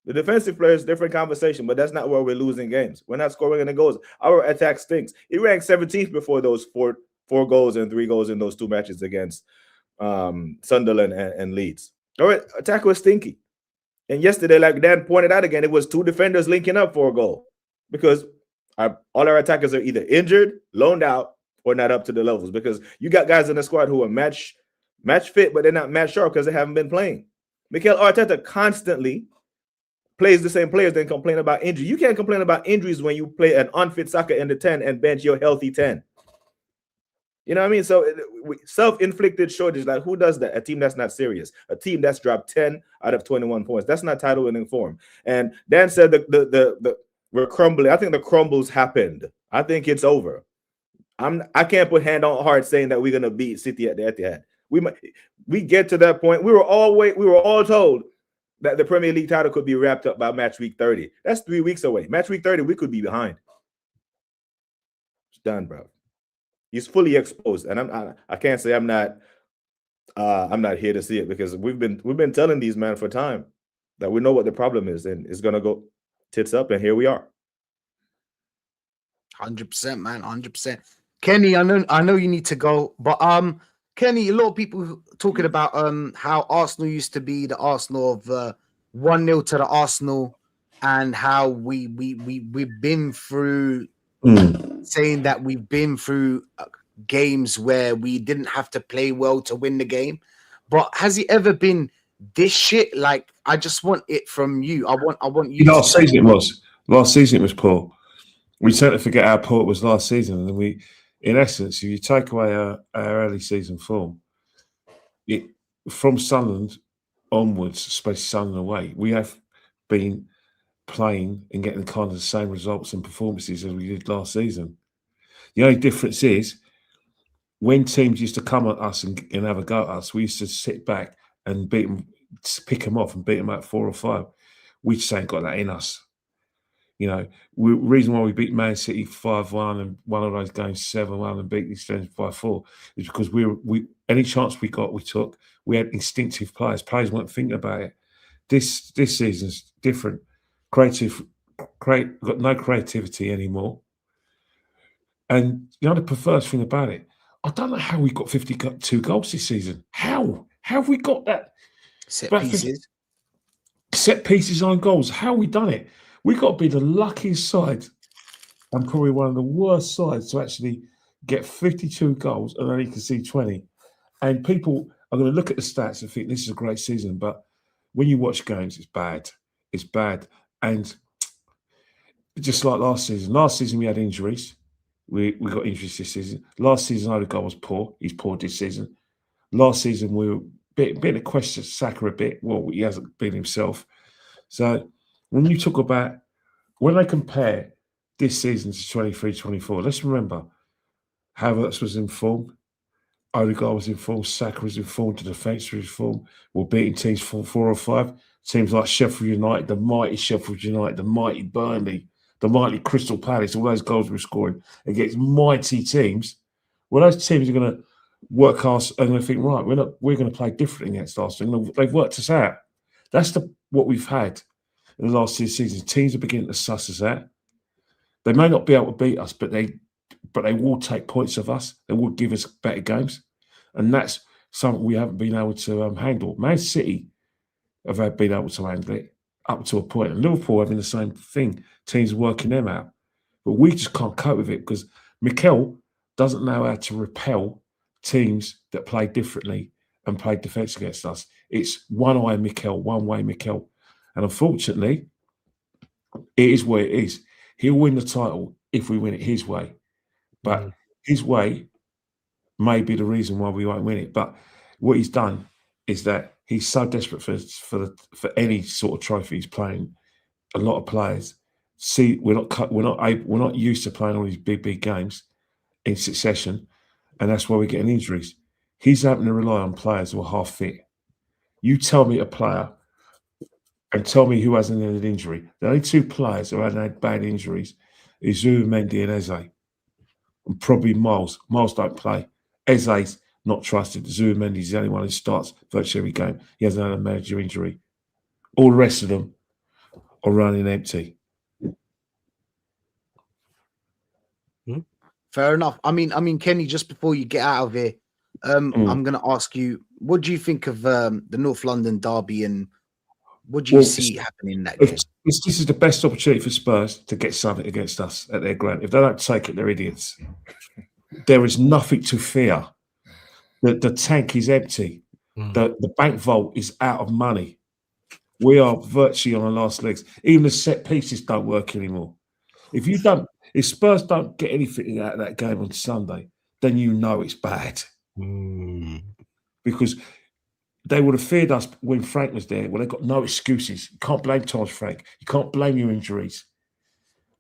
The defensive players, different conversation, but that's not where we're losing games. We're not scoring any goals. Our attack stinks. He ranked 17th before those four goals and 3 goals in those 2 matches against Sunderland and Leeds. Our attack was stinky. And yesterday, like Dan pointed out again, it was 2 defenders linking up for a goal, because all our attackers are either injured, loaned out, or not up to the levels, because you got guys in the squad who are match fit, but they're not match sharp because they haven't been playing. Mikel Arteta constantly plays the same players, then complain about injury. You can't complain about injuries when you play an unfit Saka in the 10 and bench your healthy 10. You know what I mean? So self-inflicted shortage, like, who does that? A team that's not serious. A team that's dropped 10 out of 21 points. That's not title winning form. And Dan said we're crumbling. I think the crumbles happened. I think it's over. I can't put hand on heart saying that we're gonna beat City at the Etihad. We get to that point. We were all told that the Premier League title could be wrapped up by match week 30. That's 3 weeks away. Match week 30, we could be behind. It's done, bro. He's fully exposed, and I can't say I'm not here to see it, because we've been telling these men for time that we know what the problem is, and it's gonna go tits up, and here we are. 100%, man, 100%. Kenny, I know you need to go, but Kenny, a lot of people talking about how Arsenal used to be the Arsenal of 1-0 to the Arsenal, and how we've been through saying that we've been through games where we didn't have to play well to win the game. But has it ever been this shit? Like, I just want it from you. I want you. Last season it was poor. We tend to forget how poor it was last season, and then we, in essence, if you take away our early season form, from Sunderland onwards, especially Sunderland away, we have been playing and getting kind of the same results and performances as we did last season. The only difference is, when teams used to come at us and have a go at us, we used to sit back and beat them, pick them off and beat them at 4 or 5. We just ain't got that in us. You know, the reason why we beat Man City 5-1 and one of those games 7-1 and beat these friends 5-4 is because we any chance we got, we took. We had instinctive players. Players weren't thinking about it. This season's different. Got no creativity anymore. And the other perverse thing about it, I don't know how we got 52 goals this season. How have we got that? Set pieces on goals. How have we done it? We've got to be the luckiest side and probably one of the worst sides to actually get 52 goals and only concede 20. And people are going to look at the stats and think this is a great season, but when you watch games, it's bad. It's bad. And just like last season we had injuries. We got injuries this season. Last season, Odegaard was poor. He's poor this season. Last season, we were bit of question Saka a bit. Well, he hasn't been himself. So when you talk about, when they compare this season to 23-24, let's remember Havertz was in form. Odegaard was in form. Saka was in form. The defence was in form. We're beating teams 4 or 5. Teams like Sheffield United, the mighty Sheffield United, the mighty Burnley, the mighty Crystal Palace, all those goals we're scoring against mighty teams. Well, those teams are going to work us and going to think, right, we're going to play differently against Arsenal. They've worked us out. That's what we've had in the last 2 seasons. Teams are beginning to suss us out. They may not be able to beat us, but they will take points of us. They will give us better games. And that's something we haven't been able to handle. Man City have been able to handle it up to a point. And Liverpool having the same thing. Teams working them out. But we just can't cope with it because Mikel doesn't know how to repel teams that play differently and play defence against us. It's one way Mikel. And unfortunately, it is what it is. He'll win the title if we win it his way. But his way may be the reason why we won't win it. But what he's done is that he's so desperate for any sort of trophy he's playing. A lot of players see we're not used to playing all these big games in succession, and that's why we're getting injuries. He's having to rely on players who are half fit. You tell me a player and tell me who hasn't had an injury. The only two players who haven't had bad injuries is Mendy and Eze. And probably Miles. Miles don't play. Eze's not trusted. Mendy's the only one who starts virtually every game. He hasn't had a major injury. All the rest of them are running empty. Fair enough. I mean, Kenny, just before you get out of here, I'm going to ask you, what do you think of the North London derby, and what do you see happening in that game? This is the best opportunity for Spurs to get something against us at their ground. If they don't take it, they're idiots. There is nothing to fear. The tank is empty. The bank vault is out of money. We are virtually on our last legs. Even the set pieces don't work anymore. If Spurs don't get anything out of that game on Sunday, then you know it's bad. Because they would have feared us when Frank was there. Well, they've got no excuses. You can't blame Thomas Frank. You can't blame your injuries.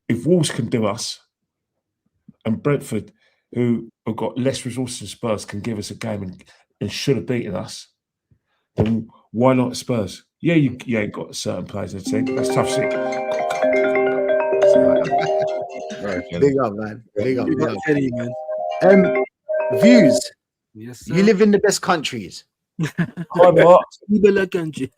If Wolves can do us, and Brentford, who have got less resources than Spurs, can give us a game and should have beaten us, then why not Spurs? Yeah, you ain't got certain players in the team. That's tough shit. Big up, man. Big up. Kenny, man. Views. Yes, you live in the best countries. Hi, Mark. Country.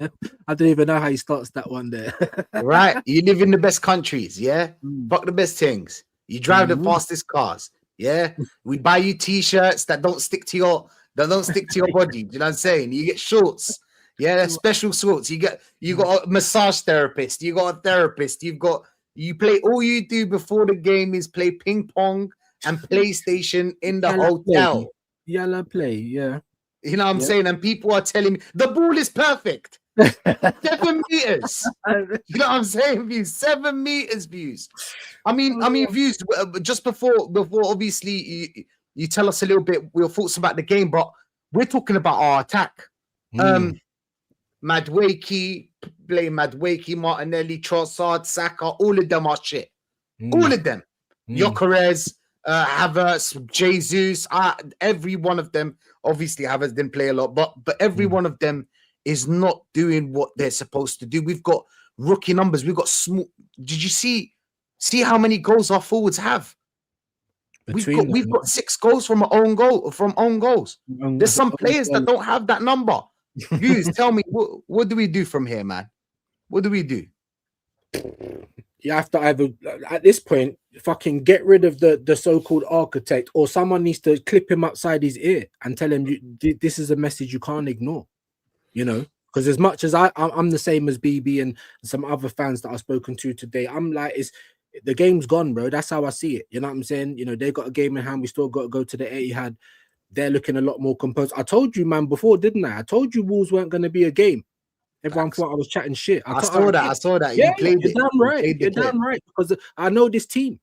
I don't even know how he starts that one there. Right? You live in the best countries, yeah? Fuck the best things. You drive the fastest cars, yeah? We buy you t-shirts that don't stick to your body. Do you know what I'm saying? You get shorts. Yeah, special shorts. You got a massage therapist, you got a therapist, you play, all you do before the game is play ping pong and PlayStation in the hotel. Yalla play, yeah. You know what I'm saying? And people are telling me the ball is perfect. 7 meters. You know what I'm saying? Views 7 meters. Views. I mean, views. Just before obviously you tell us a little bit your thoughts about the game, but we're talking about our attack. Madueke, Martinelli, Trossard, Saka, all of them are shit. All of them. Gyökeres, Havertz, Jesus, every one of them. Obviously, Havertz didn't play a lot, but every one of them is not doing what they're supposed to do. We've got rookie numbers. We've got small. Did you see how many goals our forwards have? We've got 6 goals from own goals. There's some players that don't have that number. Views, tell me, what do we do from here, man? What do we do? You have to either, at this point, fucking get rid of the so-called architect, or someone needs to clip him upside his ear and tell him this is a message you can't ignore. You know, because as much as I'm the same as BB and some other fans that I've spoken to today, I'm like, the game's gone, bro. That's how I see it. You know what I'm saying? You know, they got a game in hand. We still got to go to the Etihad. They're looking a lot more composed. I told you, man, before, didn't I? I told you Wolves weren't going to be a game. Everyone thought I was chatting shit. I saw that. Yeah, you're damn right. You're damn right. Because I know this team.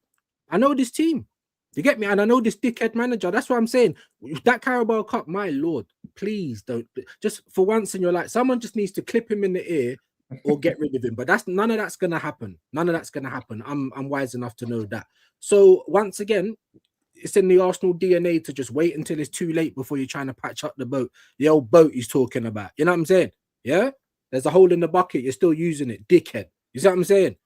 You get me? And I know this dickhead manager. That's what I'm saying. That Carabao Cup, my lord, please don't. Just for once in your life, someone just needs to clip him in the ear or get rid of him. But none of that's gonna happen. I'm wise enough to know that. So once again, it's in the Arsenal DNA to just wait until it's too late before you're trying to patch up the boat. The old boat he's talking about. You know what I'm saying? Yeah? There's a hole in the bucket. You're still using it, dickhead. You see what I'm saying?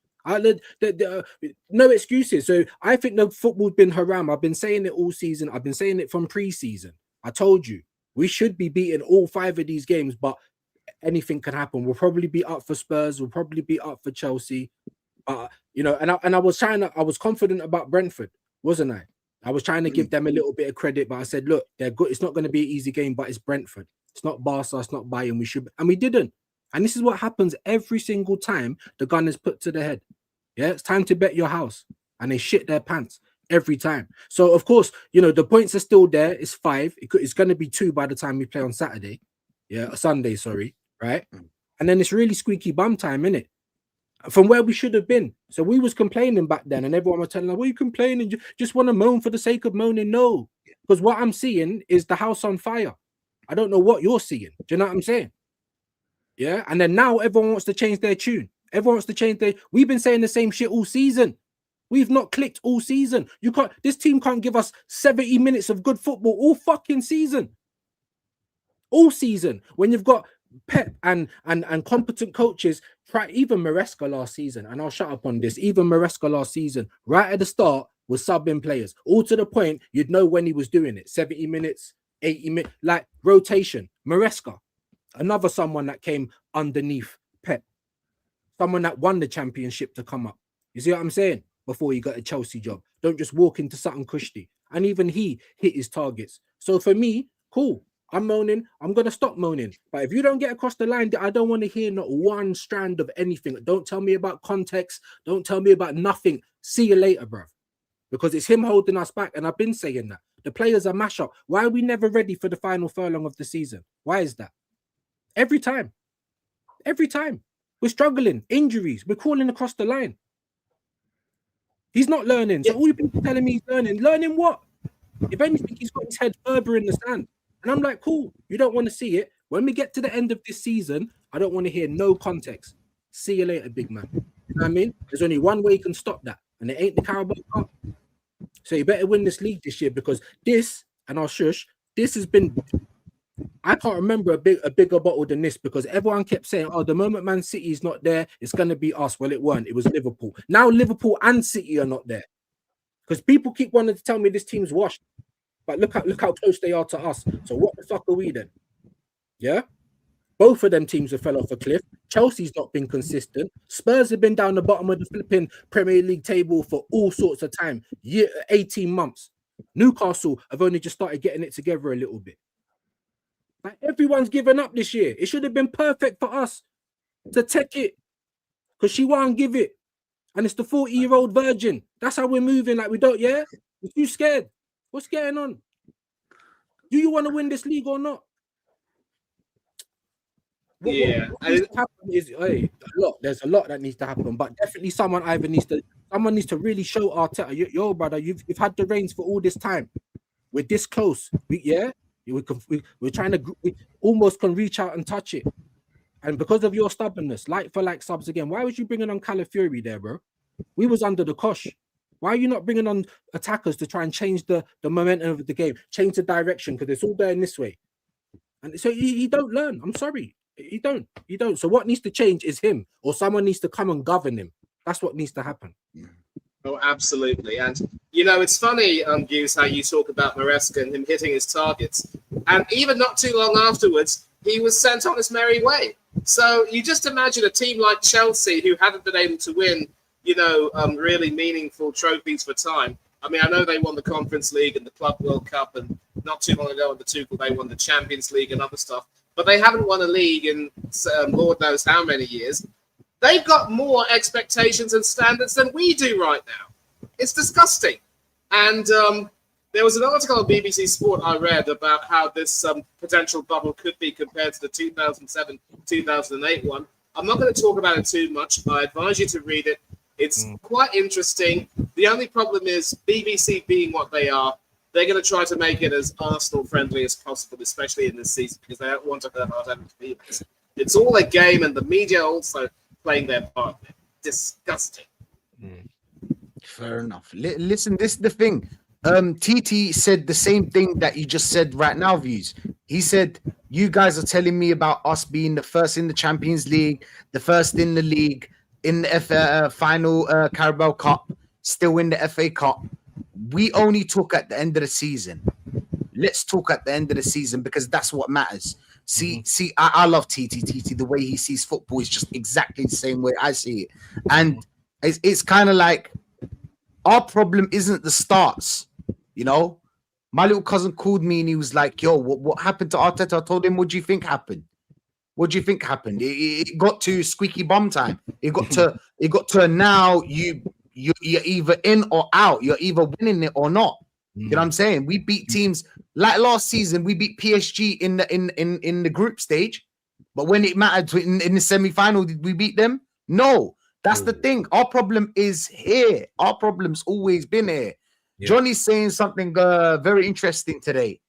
No excuses. So I think the football's been haram. I've been saying it all season. I've been saying it from pre-season. I told you we should be beating all 5 of these games, but anything can happen. We'll probably be up for Spurs. We'll probably be up for Chelsea. You know, and I was confident about Brentford, wasn't I? I was trying to give them a little bit of credit, but I said, look, they're good. It's not going to be an easy game, but it's Brentford. It's not Barca. It's not Bayern. We didn't. And this is what happens every single time the gun is put to the head. Yeah, it's time to bet your house. And they shit their pants every time. So, of course, you know, the points are still there. It's 5. It's going to be 2 by the time we play on Saturday. Yeah, Sunday, sorry. Right? And then it's really squeaky bum time, innit? from where we should have been. So we was complaining back then, and everyone was telling us, "What are you complaining? Just want to moan for the sake of moaning?" No, because what I'm seeing is the house on fire. I don't know what you're seeing. Do you know what I'm saying? Yeah. And then now everyone wants to change their tune. Everyone wants to change their. We've been saying the same shit all season. We've not clicked all season. You can't. This team can't give us 70 minutes of good football all fucking season. All season, when you've got Pep and competent coaches. Try even Maresca last season, and I'll shut up on this. Even Maresca last season, right at the start, was subbing players, all to the point you'd know when he was doing it. 70 minutes, 80 minutes, like rotation. Maresca, another someone that came underneath Pep, someone that won the championship to come up. You see what I'm saying? Before he got a Chelsea job, don't just walk into something cushy. And even he hit his targets. So for me, cool. I'm moaning. I'm going to stop moaning. But if you don't get across the line, I don't want to hear not one strand of anything. Don't tell me about context. Don't tell me about nothing. See you later, bro. Because it's him holding us back. And I've been saying that. The players are mash up. Why are we never ready for the final furlong of the season? Why is that? Every time. Every time. We're struggling. Injuries. We're crawling across the line. He's not learning. So all you people telling me he's learning. Learning what? If anything, he's got his head further in the sand. And I'm like, cool, you don't want to see it. When we get to the end of this season, I don't want to hear no context. See you later, big man. You know what I mean? There's only one way you can stop that, and it ain't the Carabao Cup. So you better win this league this year, because this, and I'll shush, this has been, I can't remember a bigger bottle than this, because everyone kept saying, oh, the moment Man City is not there, it's going to be us. Well, it weren't. It was Liverpool. Now Liverpool and City are not there, because people keep wanting to tell me this team's washed. But look how close they are to us. So what the fuck are we then? Yeah? Both of them teams have fell off a cliff. Chelsea's not been consistent. Spurs have been down the bottom of the flipping Premier League table for all sorts of time. 18 months. Newcastle have only just started getting it together a little bit. Like, everyone's given up this year. It should have been perfect for us to take it, because she won't give it. And it's the 40-year-old virgin. That's how we're moving. Like, we don't, yeah? We're too scared. What's going on? Do you want to win this league or not? What needs to happen is, there's a lot that needs to happen, but definitely someone needs to really show Arteta, yo, brother, you've had the reins for all this time. We're this close. We're trying to, we almost can reach out and touch it. And because of your stubbornness, like for like subs again, why was you bringing on Calafiori there, bro? We was under the cosh. Why are you not bringing on attackers to try and change the momentum of the game, change the direction, because it's all going this way? And so he don't learn. I'm sorry. He don't. So what needs to change is him, or someone needs to come and govern him. That's what needs to happen. Oh, absolutely. And, you know, it's funny, Hughes, how you talk about Maresca and him hitting his targets. And even not too long afterwards, he was sent on his merry way. So you just imagine a team like Chelsea, who haven't been able to win, you know, really meaningful trophies for time. I mean, I know they won the Conference League and the Club World Cup, and not too long ago under Tuchel, they won the Champions League and other stuff. But they haven't won a league in Lord knows how many years. They've got more expectations and standards than we do right now. It's disgusting. And there was an article on BBC Sport I read about how this potential bubble could be compared to the 2007-2008 one. I'm not going to talk about it too much. I advise you to read it. It's quite interesting. The only problem is BBC being what they are, they're going to try to make it as Arsenal-friendly as possible, especially in this season, because they don't want to hurt our feelings. It's all a game, and the media also playing their part. Disgusting. Fair enough. Listen, this is the thing. TT said the same thing that you just said right now, Views. He said, you guys are telling me about us being the first in the Champions League, the first in the league, in the final Carabao Cup, still in the FA Cup. We only talk at the end of the season. Let's talk at the end of the season, because that's what matters. See, I love TT. The way he sees football is just exactly the same way I see it. And it's kind of like, our problem isn't the starts, you know? My little cousin called me and he was like, yo, what happened to Arteta? I told him, what do you think happened? What do you think happened? It got to squeaky bum time. It got to now you're either in or out. You're either winning it or not. You know what I'm saying? We beat teams like last season. We beat PSG in the group stage, but when it mattered in the semi-final, did we beat them? No. That's the thing. Our problem is here. Our problem's always been here. Yeah. Johnny's saying something very interesting today.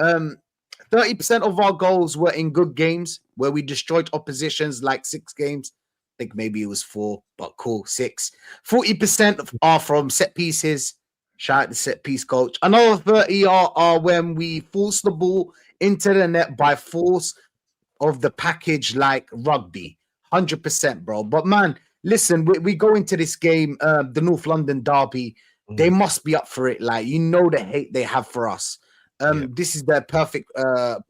30% of our goals were in good games where we destroyed oppositions, like 6 games. I think maybe it was 4, but cool, 6. 40% are from set pieces. Shout out the set piece coach. Another 30 are when we force the ball into the net by force of the package, like rugby. 100%, bro. But man, listen, we go into this game, the North London derby. They must be up for it. Like, you know, the hate they have for us. This is their perfect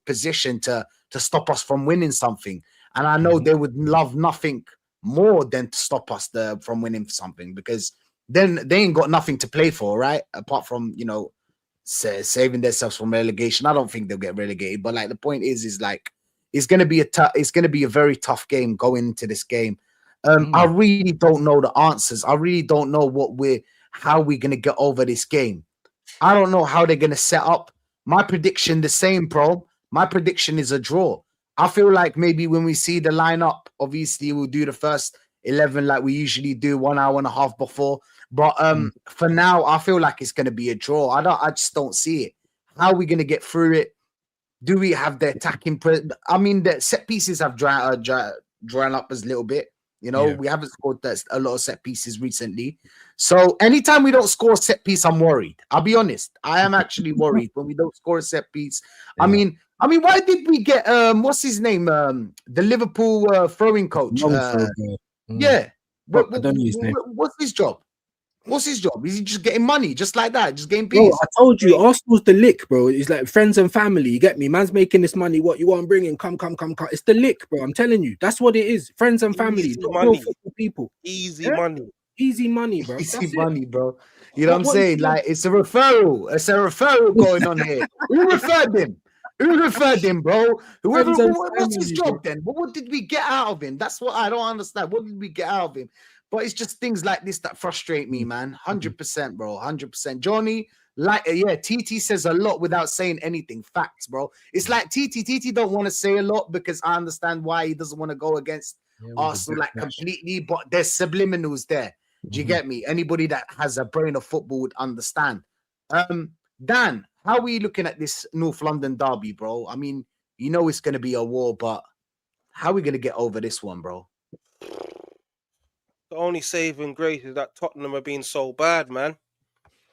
position to stop us from winning something. And I know they would love nothing more than to stop us from winning something, because then they ain't got nothing to play for, right? Apart from, you know, saving themselves from relegation. I don't think they'll get relegated, but like the point is like it's gonna be a very tough game going into this game. I really don't know the answers. I really don't know how we're gonna get over this game. I don't know how they're gonna set up. My prediction, the same, bro. My prediction is a draw. I feel like maybe when we see the lineup, obviously we'll do the first 11 like we usually do, 1 hour and a half before. But for now, I feel like it's gonna be a draw. I just don't see it. How are we gonna get through it? Do we have the attacking? I mean, the set pieces have drawn up as a little bit. You know, we haven't scored a lot of set pieces recently. So anytime we don't score a set piece, I'm worried. I'll be honest. I am actually worried when we don't score a set piece. I mean, why did we get what's his name? The Liverpool throwing coach. Yeah. I don't know his name. What's his job? What's his job? Is he just getting money, just like that, just getting Bro, peas? I told you, Arsenal's the lick, bro. It's like friends and family. You get me? Man's making this money. What you want to bring in? Come. It's the lick, bro. I'm telling you, that's what it is. Friends and family, Easy not money. real football people. Easy money. Easy money, bro. Easy money, bro. You know what I'm saying? Like, it's a referral. It's a referral going on here. Who referred him? Who referred him, bro? Whoever. What's his job then? What did we get out of him? That's what I don't understand. What did we get out of him? But it's just things like this that frustrate me, man. 100%, bro. 100%. Johnny, like, TT says a lot without saying anything. Facts, bro. It's like TT don't want to say a lot because I understand why he doesn't want to go against Arsenal like completely, but there's subliminals there. Do you get me? Anybody that has a brain of football would understand. Dan, how are we looking at this North London derby, bro? I mean, you know it's going to be a war, but how are we going to get over this one, bro? The only saving grace is that Tottenham are being so bad, man.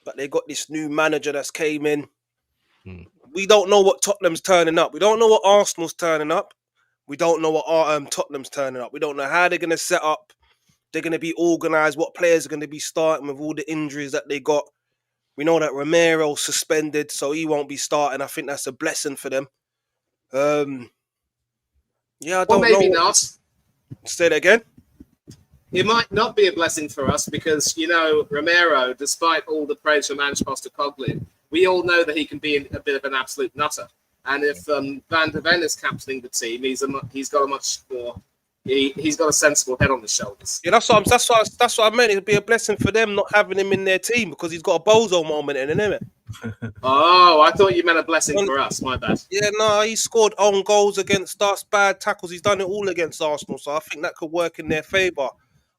But they got this new manager that's came in. We don't know what Tottenham's turning up. We don't know what Arsenal's turning up. We don't know what Tottenham's turning up. We don't know how they're going to set up. They're going to be organised. What players are going to be starting with all the injuries that they got. We know that Romero's suspended, so he won't be starting. I think that's a blessing for them. I don't know. Maybe not. Say that again. It might not be a blessing for us because, you know, Romero, despite all the praise from Ange Postecoglou, we all know that he can be a bit of an absolute nutter. And if Van der Ven is captaining the team, he's got a much more, he's got a sensible head on his shoulders. Yeah, that's what I meant. It'd be a blessing for them not having him in their team because he's got a bozo moment in it. Oh, I thought you meant a blessing for us. My bad. Yeah, no, he scored own goals against us, bad tackles. He's done it all against Arsenal, so I think that could work in their favour.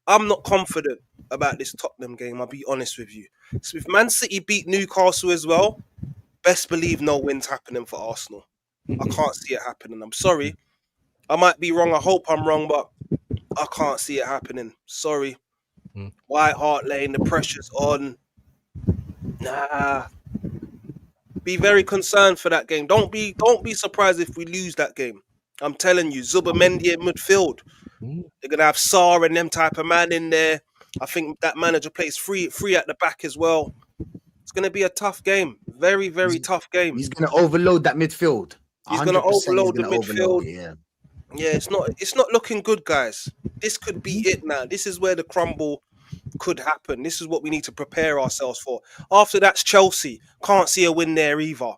I'm not confident about this Tottenham game, I'll be honest with you. So if Man City beat Newcastle as well, best believe no wins happening for Arsenal. I can't see it happening. I'm sorry. I might be wrong. I hope I'm wrong, but I can't see it happening. Sorry. White Hart Lane, the pressure's on. Nah. Be very concerned for that game. Don't be surprised if we lose that game. I'm telling you, Zubimendi in midfield. They're gonna have Sarr and them type of man in there. I think that manager plays free at the back as well. It's gonna be a tough game. Very, very tough game. He's gonna overload that midfield. He's gonna overload the midfield. Yeah, it's not looking good, guys. This could be it now. This is where the crumble could happen. This is what we need to prepare ourselves for. After that's Chelsea. Can't see a win there either.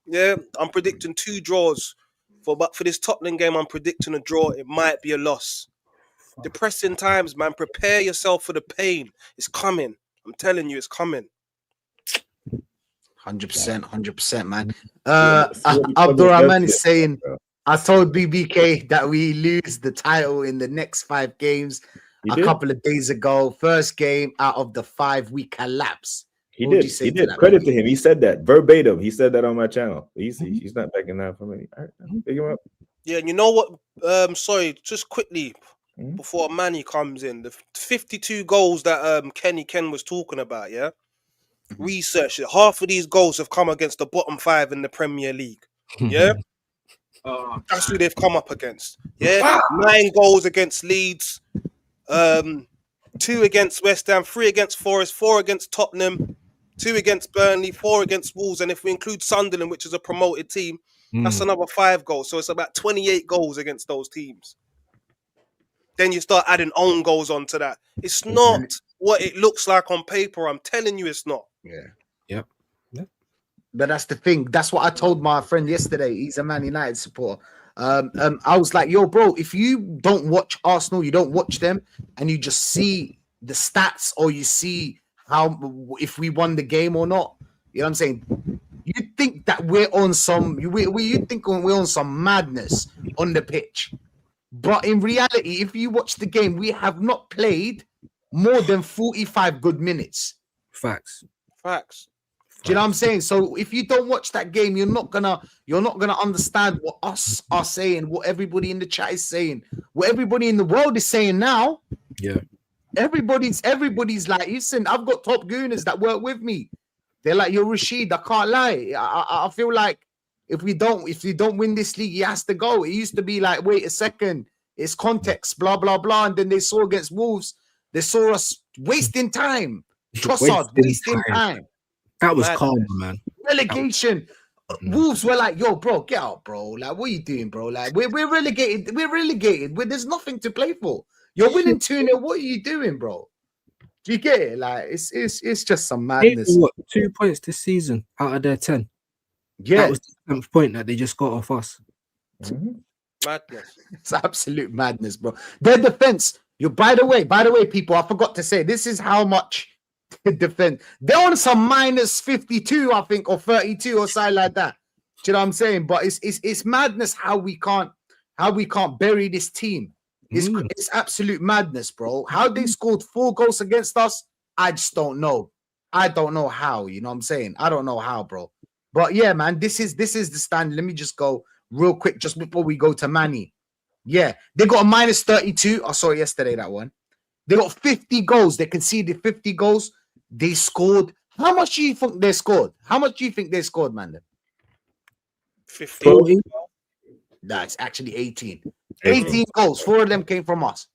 Yeah, I'm predicting 2 draws. But for this Tottenham game, I'm predicting a draw. It might be a loss. Depressing times, man. Prepare yourself for the pain. It's coming. I'm telling you, it's coming. 100%, man. Abdurrahman is saying, I told BBK that we lose the title in the next 5 games. a couple of days ago. First game out of the 5 week collapse. He did. Credit to him. He said that verbatim. He said that on my channel. He's not backing down from any. All right, pick him up. Yeah, and you know what? Sorry, just quickly before Manny comes in, the 52 goals that Ken was talking about. Yeah, research it. Half of these goals have come against the bottom 5 in the Premier League. Yeah, that's who they've come up against. Yeah, 9 goals against Leeds, 2 against West Ham, 3 against Forest, 4 against Tottenham, 2 against Burnley, 4 against Wolves, and if we include Sunderland, which is a promoted team, that's another 5 goals. So it's about 28 goals against those teams. Then you start adding own goals onto that. It's not what it looks like on paper. I'm telling you, it's not. Yeah. But that's the thing. That's what I told my friend yesterday. He's a Man United supporter. I was like, yo, bro, if you don't watch Arsenal, you don't watch them, and you just see the stats or you see how if we won the game or not, you know what I'm saying? You think that we're on some you think we're on some madness on the pitch. But in reality, if you watch the game, we have not played more than 45 good minutes. Facts. Do you know what I'm saying? So if you don't watch that game, you're not gonna understand what us are saying, what everybody in the chat is saying, what everybody in the world is saying now. Yeah. Everybody's like, listen, I've got top gooners that work with me. They're like, yo, Rashid, I can't lie. I feel like if you don't win this league, he has to go. It used to be like, wait a second, it's context, blah, blah, blah. And then they saw against Wolves, they saw us wasting time. Trossard wasting time. That was calm, man. Relegation. Wolves were like, yo, bro, get out, bro. Like, what are you doing, bro? Like, we're relegated. We're relegated. There's nothing to play for. You're winning 2-0. What are you doing, bro? Do you get it? Like, it's just some madness. What, 2 points this season out of their 10? Yeah. That was the 10th point that they just got off us. Madness. It's absolute madness, bro. Their defense. By the way, people, I forgot to say, this is how much defend. They're on some minus 52, I think, or 32 or something like that. Do you know what I'm saying? But it's madness how we can't bury this team. It's absolute madness, bro. How they scored 4 goals against us, I just don't know. I don't know how, you know what I'm saying? I don't know how, bro. But yeah, man, this is the stand. Let me just go real quick just before we go to Manny. Yeah, they got a minus 32. I saw it yesterday, that one. They got 50 goals. They conceded 50 goals. They scored. How much do you think they scored? How much do you think they scored, man? 15. No, it's actually 18. 18 goals. 4 of them came from us.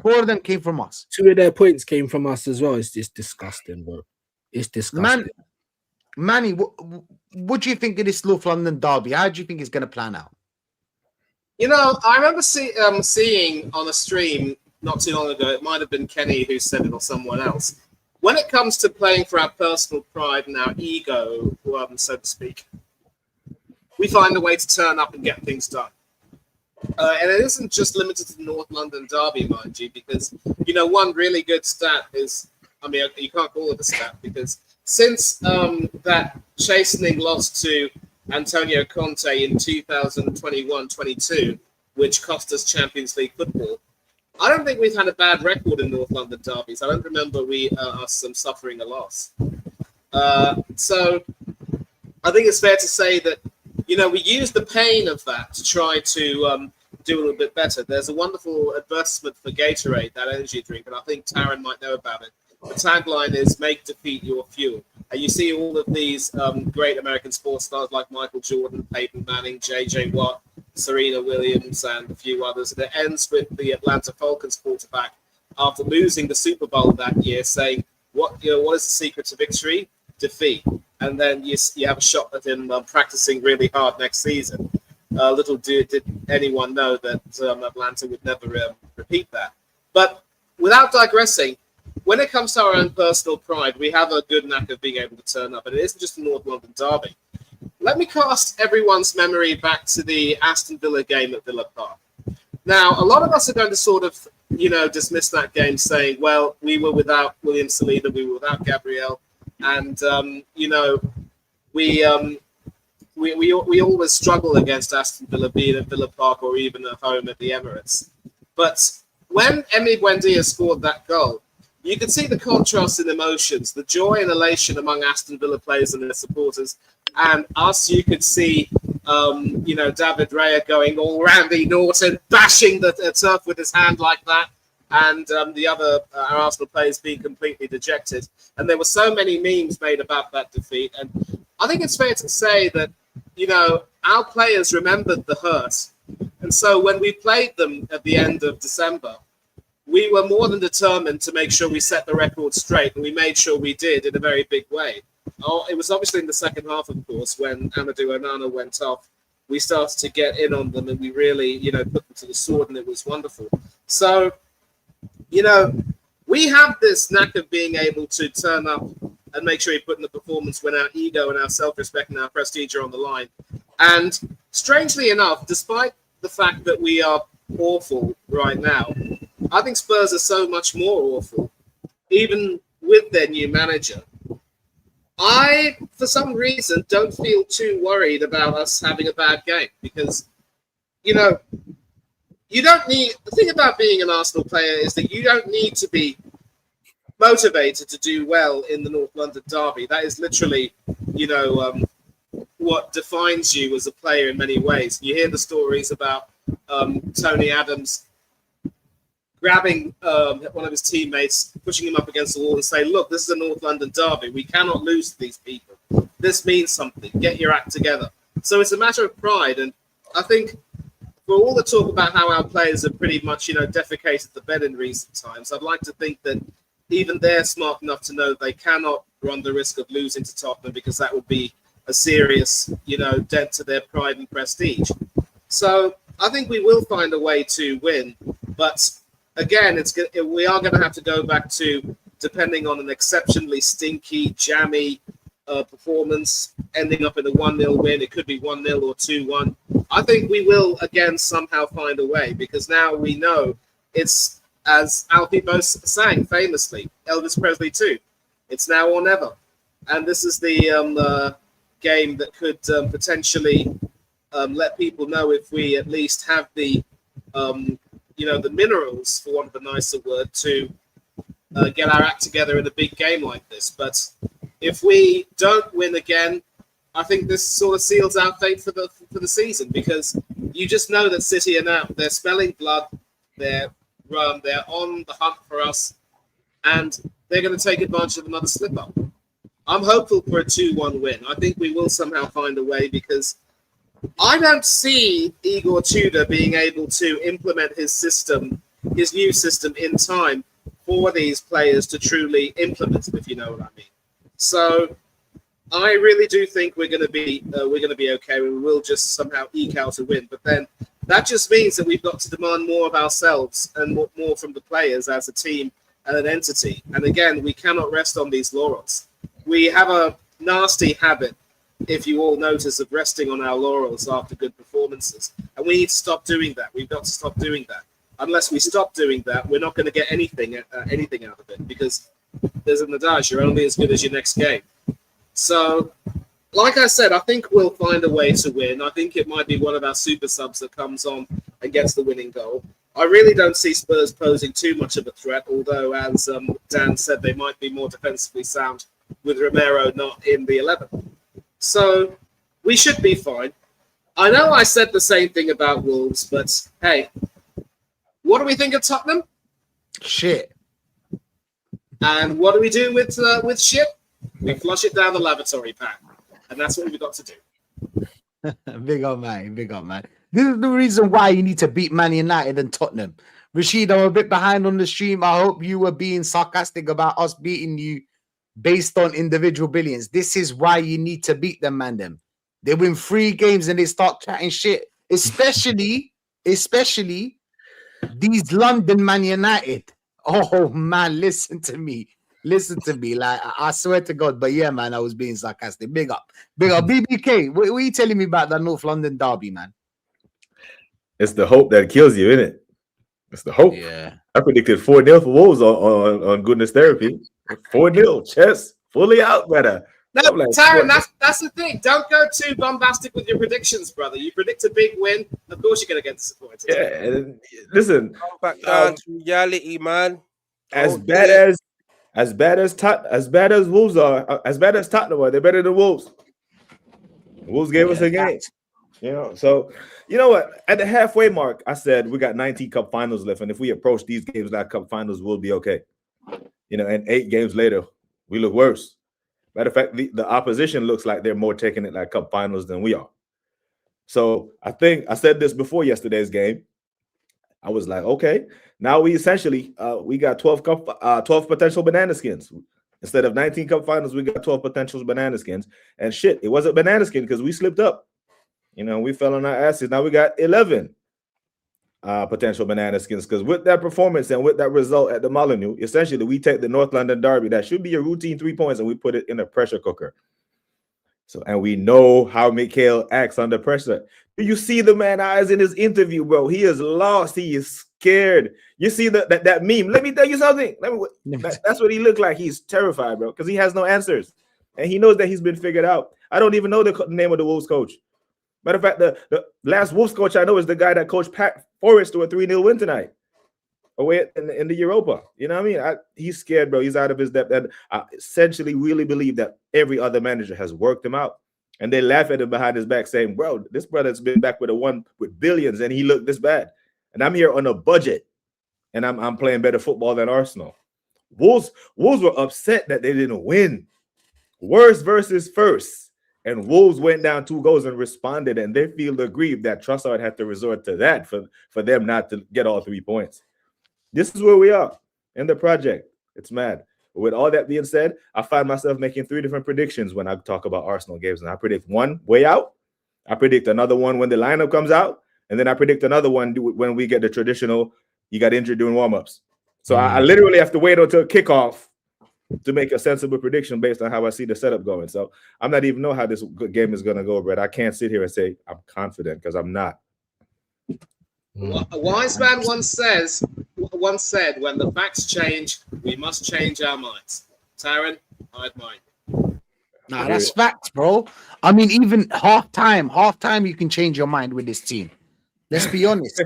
4 of them came from us. 2 of their points came from us as well. It's just disgusting, bro. It's disgusting. Manny, what do you think of this North London derby? How do you think it's going to plan out? You know, I remember seeing on a stream not too long ago, it might have been Kenny who said it or someone else. When it comes to playing for our personal pride and our ego, so to speak, we find a way to turn up and get things done. And it isn't just limited to the North London derby, mind you, because, you know, one really good stat is, I mean, you can't call it a stat, because since that chastening loss to Antonio Conte in 2021-22, which cost us Champions League football, I don't think we've had a bad record in North London derbies. I don't remember us suffering a loss. So I think it's fair to say that, you know, we use the pain of that to try to do a little bit better. There's a wonderful advertisement for Gatorade, that energy drink, and I think Taryn might know about it. The tagline is "Make defeat your fuel." And you see all of these great American sports stars like Michael Jordan, Peyton Manning, J.J. Watt, Serena Williams, and a few others. And it ends with the Atlanta Falcons quarterback, after losing the Super Bowl that year, saying, "What is the secret to victory? Defeat." And then you have a shot at him practicing really hard next season. Little did anyone know that Atlanta would never repeat that. But without digressing, when it comes to our own personal pride, we have a good knack of being able to turn up. And it isn't just the North London derby. Let me cast everyone's memory back to the Aston Villa game at Villa Park. Now, a lot of us are going to sort of, dismiss that game saying, well, we were without William Saliba, we were without Gabriel. And, we always struggle against Aston Villa, be it at Villa Park or even at home at the Emirates. But when Emi Buendia scored that goal, you could see the contrast in emotions, the joy and elation among Aston Villa players and their supporters, and us. You could see, David Raya going all Randy Norton, bashing the turf with his hand like that, and the other our Arsenal players being completely dejected. And there were so many memes made about that defeat. And I think it's fair to say that, our players remembered the hurt. And so when we played them at the end of December, we were more than determined to make sure we set the record straight, and we made sure we did in a very big way. Oh, it was obviously in the second half, of course, when Amadou Onana went off. We started to get in on them, and we really, put them to the sword, and it was wonderful. So, we have this knack of being able to turn up and make sure we put in the performance when our ego and our self-respect and our prestige are on the line. And strangely enough, despite the fact that we are awful right now, I think Spurs are so much more awful, even with their new manager. I, for some reason, don't feel too worried about us having a bad game because, you don't need... The thing about being an Arsenal player is that you don't need to be motivated to do well in the North London derby. That is literally, what defines you as a player in many ways. You hear the stories about Tony Adams grabbing one of his teammates, pushing him up against the wall and saying, look, this is a North London derby. We cannot lose to these people. This means something. Get your act together. So it's a matter of pride. And I think for all the talk about how our players have pretty much, defecated the bed in recent times, I'd like to think that even they're smart enough to know they cannot run the risk of losing to Tottenham because that would be a serious, dent to their pride and prestige. So I think we will find a way to win. But again, we are going to have to go back to depending on an exceptionally stinky, jammy performance, ending up in a 1-0 win. It could be 1-0 or 2-1. I think we will, again, somehow find a way because now we know it's, as Alfie Bose sang famously, Elvis Presley too, it's now or never. And this is the game that could potentially let people know if we at least have the, the minerals, for want of a nicer word, to get our act together in a big game like this. But if we don't win again, I think this sort of seals our fate for the season because you just know that City are now, they're smelling blood, they're on the hunt for us, and they're going to take advantage of another slip-up. I'm hopeful for a 2-1 win. I think we will somehow find a way because I don't see Igor Tudor being able to implement his new system in time for these players to truly implement it, if you know what I mean. So I really do think we're going to be okay. We will just somehow eke out a win, but then that just means that we've got to demand more of ourselves and more from the players as a team and an entity. And again, we cannot rest on these laurels. We have a nasty habit, if you all notice, of resting on our laurels after good performances. And we need to stop doing that. We've got to stop doing that. Unless we stop doing that, we're not going to get anything out of it because there's an adage, you're only as good as your next game. So, like I said, I think we'll find a way to win. I think it might be one of our super subs that comes on and gets the winning goal. I really don't see Spurs posing too much of a threat, although, as Dan said, they might be more defensively sound with Romero not in the 11. So, we should be fine. I know I said the same thing about Wolves, but hey, what do we think of Tottenham? Shit. And what do we do with shit? We flush it down the lavatory, Pat. And that's what we've got to do. Big up, man. Big up, man. This is the reason why you need to beat Man United and Tottenham. Rashid, I'm a bit behind on the stream. I hope you were being sarcastic about us beating you based on individual billions. This is why you need to beat them, man. They win 3 games and they start chatting shit. Especially these London Man United. Oh, man, listen to me. Like, I swear to God. But yeah, man, I was being sarcastic. Big up. BBK, what are you telling me about the North London derby, man? It's the hope that kills you, isn't it? It's the hope. Yeah. I predicted 4-0 for Wolves on goodness therapy. 4-0, chest fully out, brother. No, I'm like, Taron, what? that's the thing. Don't go too bombastic with your predictions, brother. You predict a big win, of course you're going to get disappointed. Yeah, and listen, Come back down to reality, man. as Don't bad do it. as bad as Wolves are, as bad as Tottenham are, they're better than Wolves. Wolves gave us a game. You know, so you know what? At the halfway mark, I said we got 19 cup finals left, and if we approach these games like cup finals, we'll be okay. You know, and 8 games later, we look worse. Matter of fact, the opposition looks like they're more taking it like cup finals than we are. So I think I said this before yesterday's game. I was like, okay, now we essentially we got 12 potential banana skins. Instead of 19 cup finals, we got 12 potential banana skins. And shit, it wasn't banana skin because we slipped up. You know, we fell on our asses. Now we got 11 potential banana skins because with that performance and with that result at the Molyneux, essentially we take the North London derby that should be a routine 3 points and we put it in a pressure cooker. So, and we know how Mikhail acts under pressure. Do you see the man eyes in his interview, bro? He is lost. He is scared. You see that meme. Let me tell you something. That's what he looked like. He's terrified, bro, because he has no answers. And he knows that he's been figured out. I don't even know the name of the Wolves coach. Matter of fact, the last Wolves coach I know is the guy that coached Pat Forrest to a 3-0 win tonight away in the Europa. You know what I mean? He's scared, bro. He's out of his depth. And I essentially really believe that every other manager has worked him out. And they laugh at him behind his back saying, bro, this brother's been back with billions and he looked this bad. And I'm here on a budget and I'm playing better football than Arsenal. Wolves were upset that they didn't win. Worst versus first. And Wolves went down 2 goals and responded, and they feel aggrieved that Trossard had to resort to that for them not to get all 3 points. This is where we are in the project. It's mad. With all that being said, I find myself making 3 different predictions when I talk about Arsenal games. And I predict one way out. I predict another one when the lineup comes out. And then I predict another one when we get the traditional, you got injured during warm-ups. So I literally have to wait until kickoff to make a sensible prediction based on how I see the setup going. So I'm not even know how this game is going to go, Brett. I can't sit here and say I'm confident because I'm not. A wise man once said, when the facts change, we must change our minds. Taron, I admire you. Nah, that's facts, bro. I mean, even half-time, you can change your mind with this team. Let's be honest.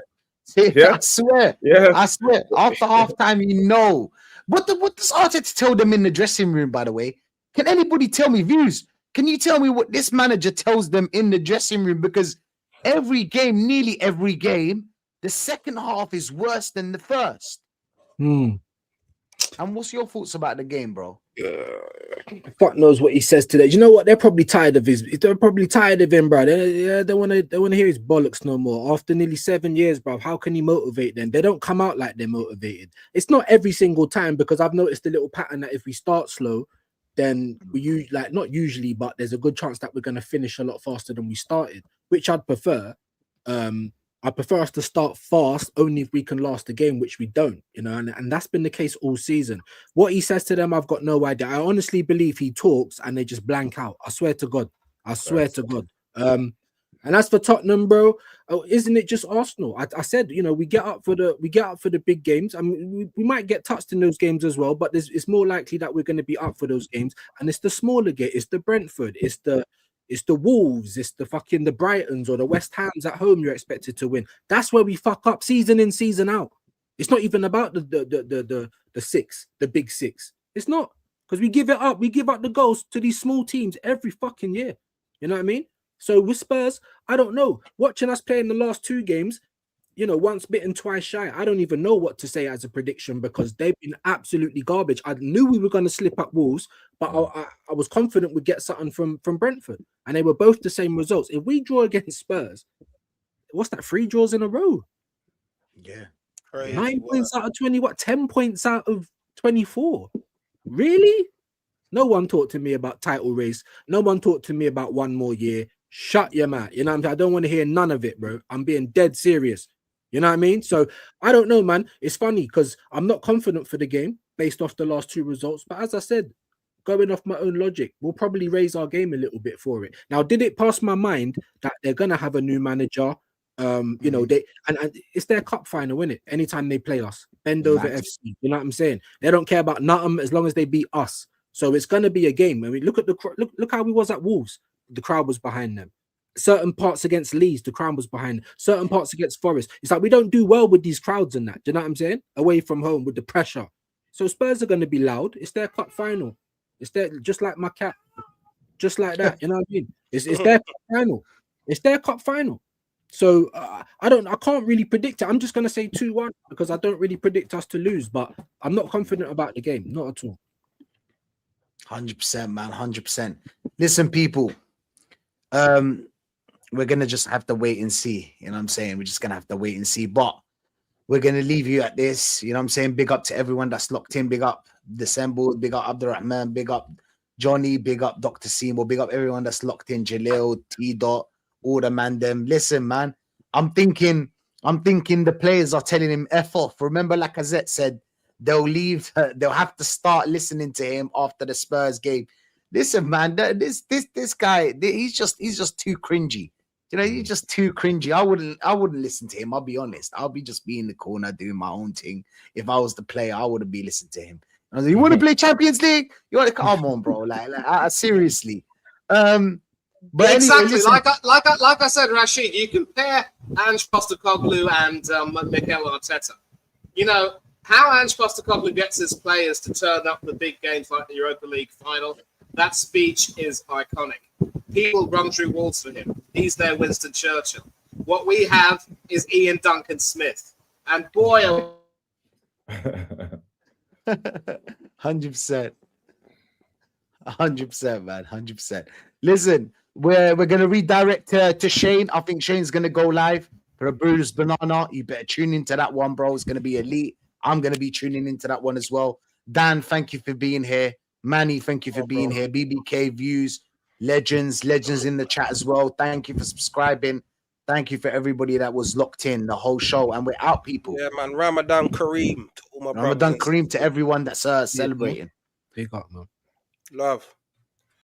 Yeah. I swear. Yeah. I swear. After half-time, you know. What does Arteta tell them in the dressing room, by the way? Can anybody tell me, Views? Can you tell me what this manager tells them in the dressing room? Because nearly every game, the second half is worse than the first. Hmm. And what's your thoughts about the game, bro? Fuck knows what he says today. You know what? They're probably tired of him, bro. They want to hear his bollocks no more. After nearly 7 years, bro, how can he motivate them? They don't come out like they're motivated. It's not every single time because I've noticed a little pattern that if we start slow, then we not usually, but there's a good chance that we're going to finish a lot faster than we started, which I'd prefer. I prefer us to start fast only if we can last the game, which we don't, you know, and that's been the case all season. What he says to them, I've got no idea. I honestly believe he talks and they just blank out. I swear to God. To God. And as for Tottenham, bro, isn't it just Arsenal? I said, you know, we get up for the big games. I mean, we might get touched in those games as well, but it's more likely that we're going to be up for those games. And it's the smaller game, it's the Brentford, it's the Wolves, it's the Brightons or the West Hams at home you're expected to win. That's where we fuck up season in, season out. It's not even about the big six. It's not, because we give it up. We give up the goals to these small teams every fucking year. You know what I mean? So with Spurs, I don't know. Watching us play in the last 2 games, you know, once bitten, twice shy. I don't even know what to say as a prediction because they've been absolutely garbage. I knew we were going to slip up Wolves, but I was confident we'd get something from Brentford, and they were both the same results. If we draw against Spurs, what's that? 3 draws in a row. Yeah. Crazy 9 points out of 20. What? 10 points out of 24. Really? No one talked to me about title race. No one talked to me about 1 more year. Shut your mouth. You know what I'm saying? I don't want to hear none of it, bro. I'm being dead serious. You know what I mean? So I don't know, man. It's funny because I'm not confident for the game based off the last 2 results. But as I said, going off my own logic, we'll probably raise our game a little bit for it. Now, did it pass my mind that they're gonna have a new manager? You know, they and it's their cup final, isn't it? Anytime they play us, bend over FC. You know what I'm saying? They don't care about nothing as long as they beat us. So it's going to be a game. I mean, look at look how we was at Wolves. The crowd was behind them. Certain parts against Leeds, the crowd was behind. Certain parts against Forest. It's like we don't do well with these crowds and that. Do you know what I'm saying? Away from home with the pressure. So Spurs are going to be loud. It's their cup final. It's their, just like my cat. Just like that. You know what I mean? It's their cup final. It's their cup final. So I can't really predict it. I'm just going to say 2-1 because I don't really predict us to lose, but I'm not confident about the game. Not at all. 100%, man. 100%. Listen, people, we're going to just have to wait and see. You know what I'm saying? We're just going to have to wait and see. But we're going to leave you at this. You know what I'm saying? Big up to everyone that's locked in. Big up December. Big up Abdurrahman. Big up Johnny. Big up Dr. Seymour. Big up everyone that's locked in. Jalil, T-Dot, all the man them. Listen, man, I'm thinking the players are telling him F off. Remember, Lacazette said they'll leave. They'll have to start listening to him after the Spurs game. Listen, man, this guy, he's just too cringy. You know, he's just too cringy. I wouldn't listen to him. I'll be honest. I'll be just be in the corner doing my own thing. If I was the player, I wouldn't be listening to him. I was like, you want to play Champions League? You want to come on, bro? Like seriously. But exactly, anyway, like I said, Rashid, you compare Ange Postecoglou and Mikel Arteta. You know how Ange Postecoglou gets his players to turn up the big games like the Europa League final. That speech is iconic. People run through walls for him. He's their Winston Churchill. What we have is Ian Duncan Smith, and boy, 100%, 100%, man, 100%. Listen, we're gonna redirect to Shane. I think Shane's gonna go live for a Bruised Banana. You better tune into that one, bro. It's gonna be elite. I'm gonna be tuning into that one as well. Dan, thank you for being here. Manny, thank you for being here. BBK Views, legends in the chat as well. Thank you for subscribing. Thank you for everybody that was locked in the whole show. And we're out, people. Yeah, man. Ramadan Kareem to all my Ramadan brothers. Kareem to everyone that's celebrating. Big up, man. Love.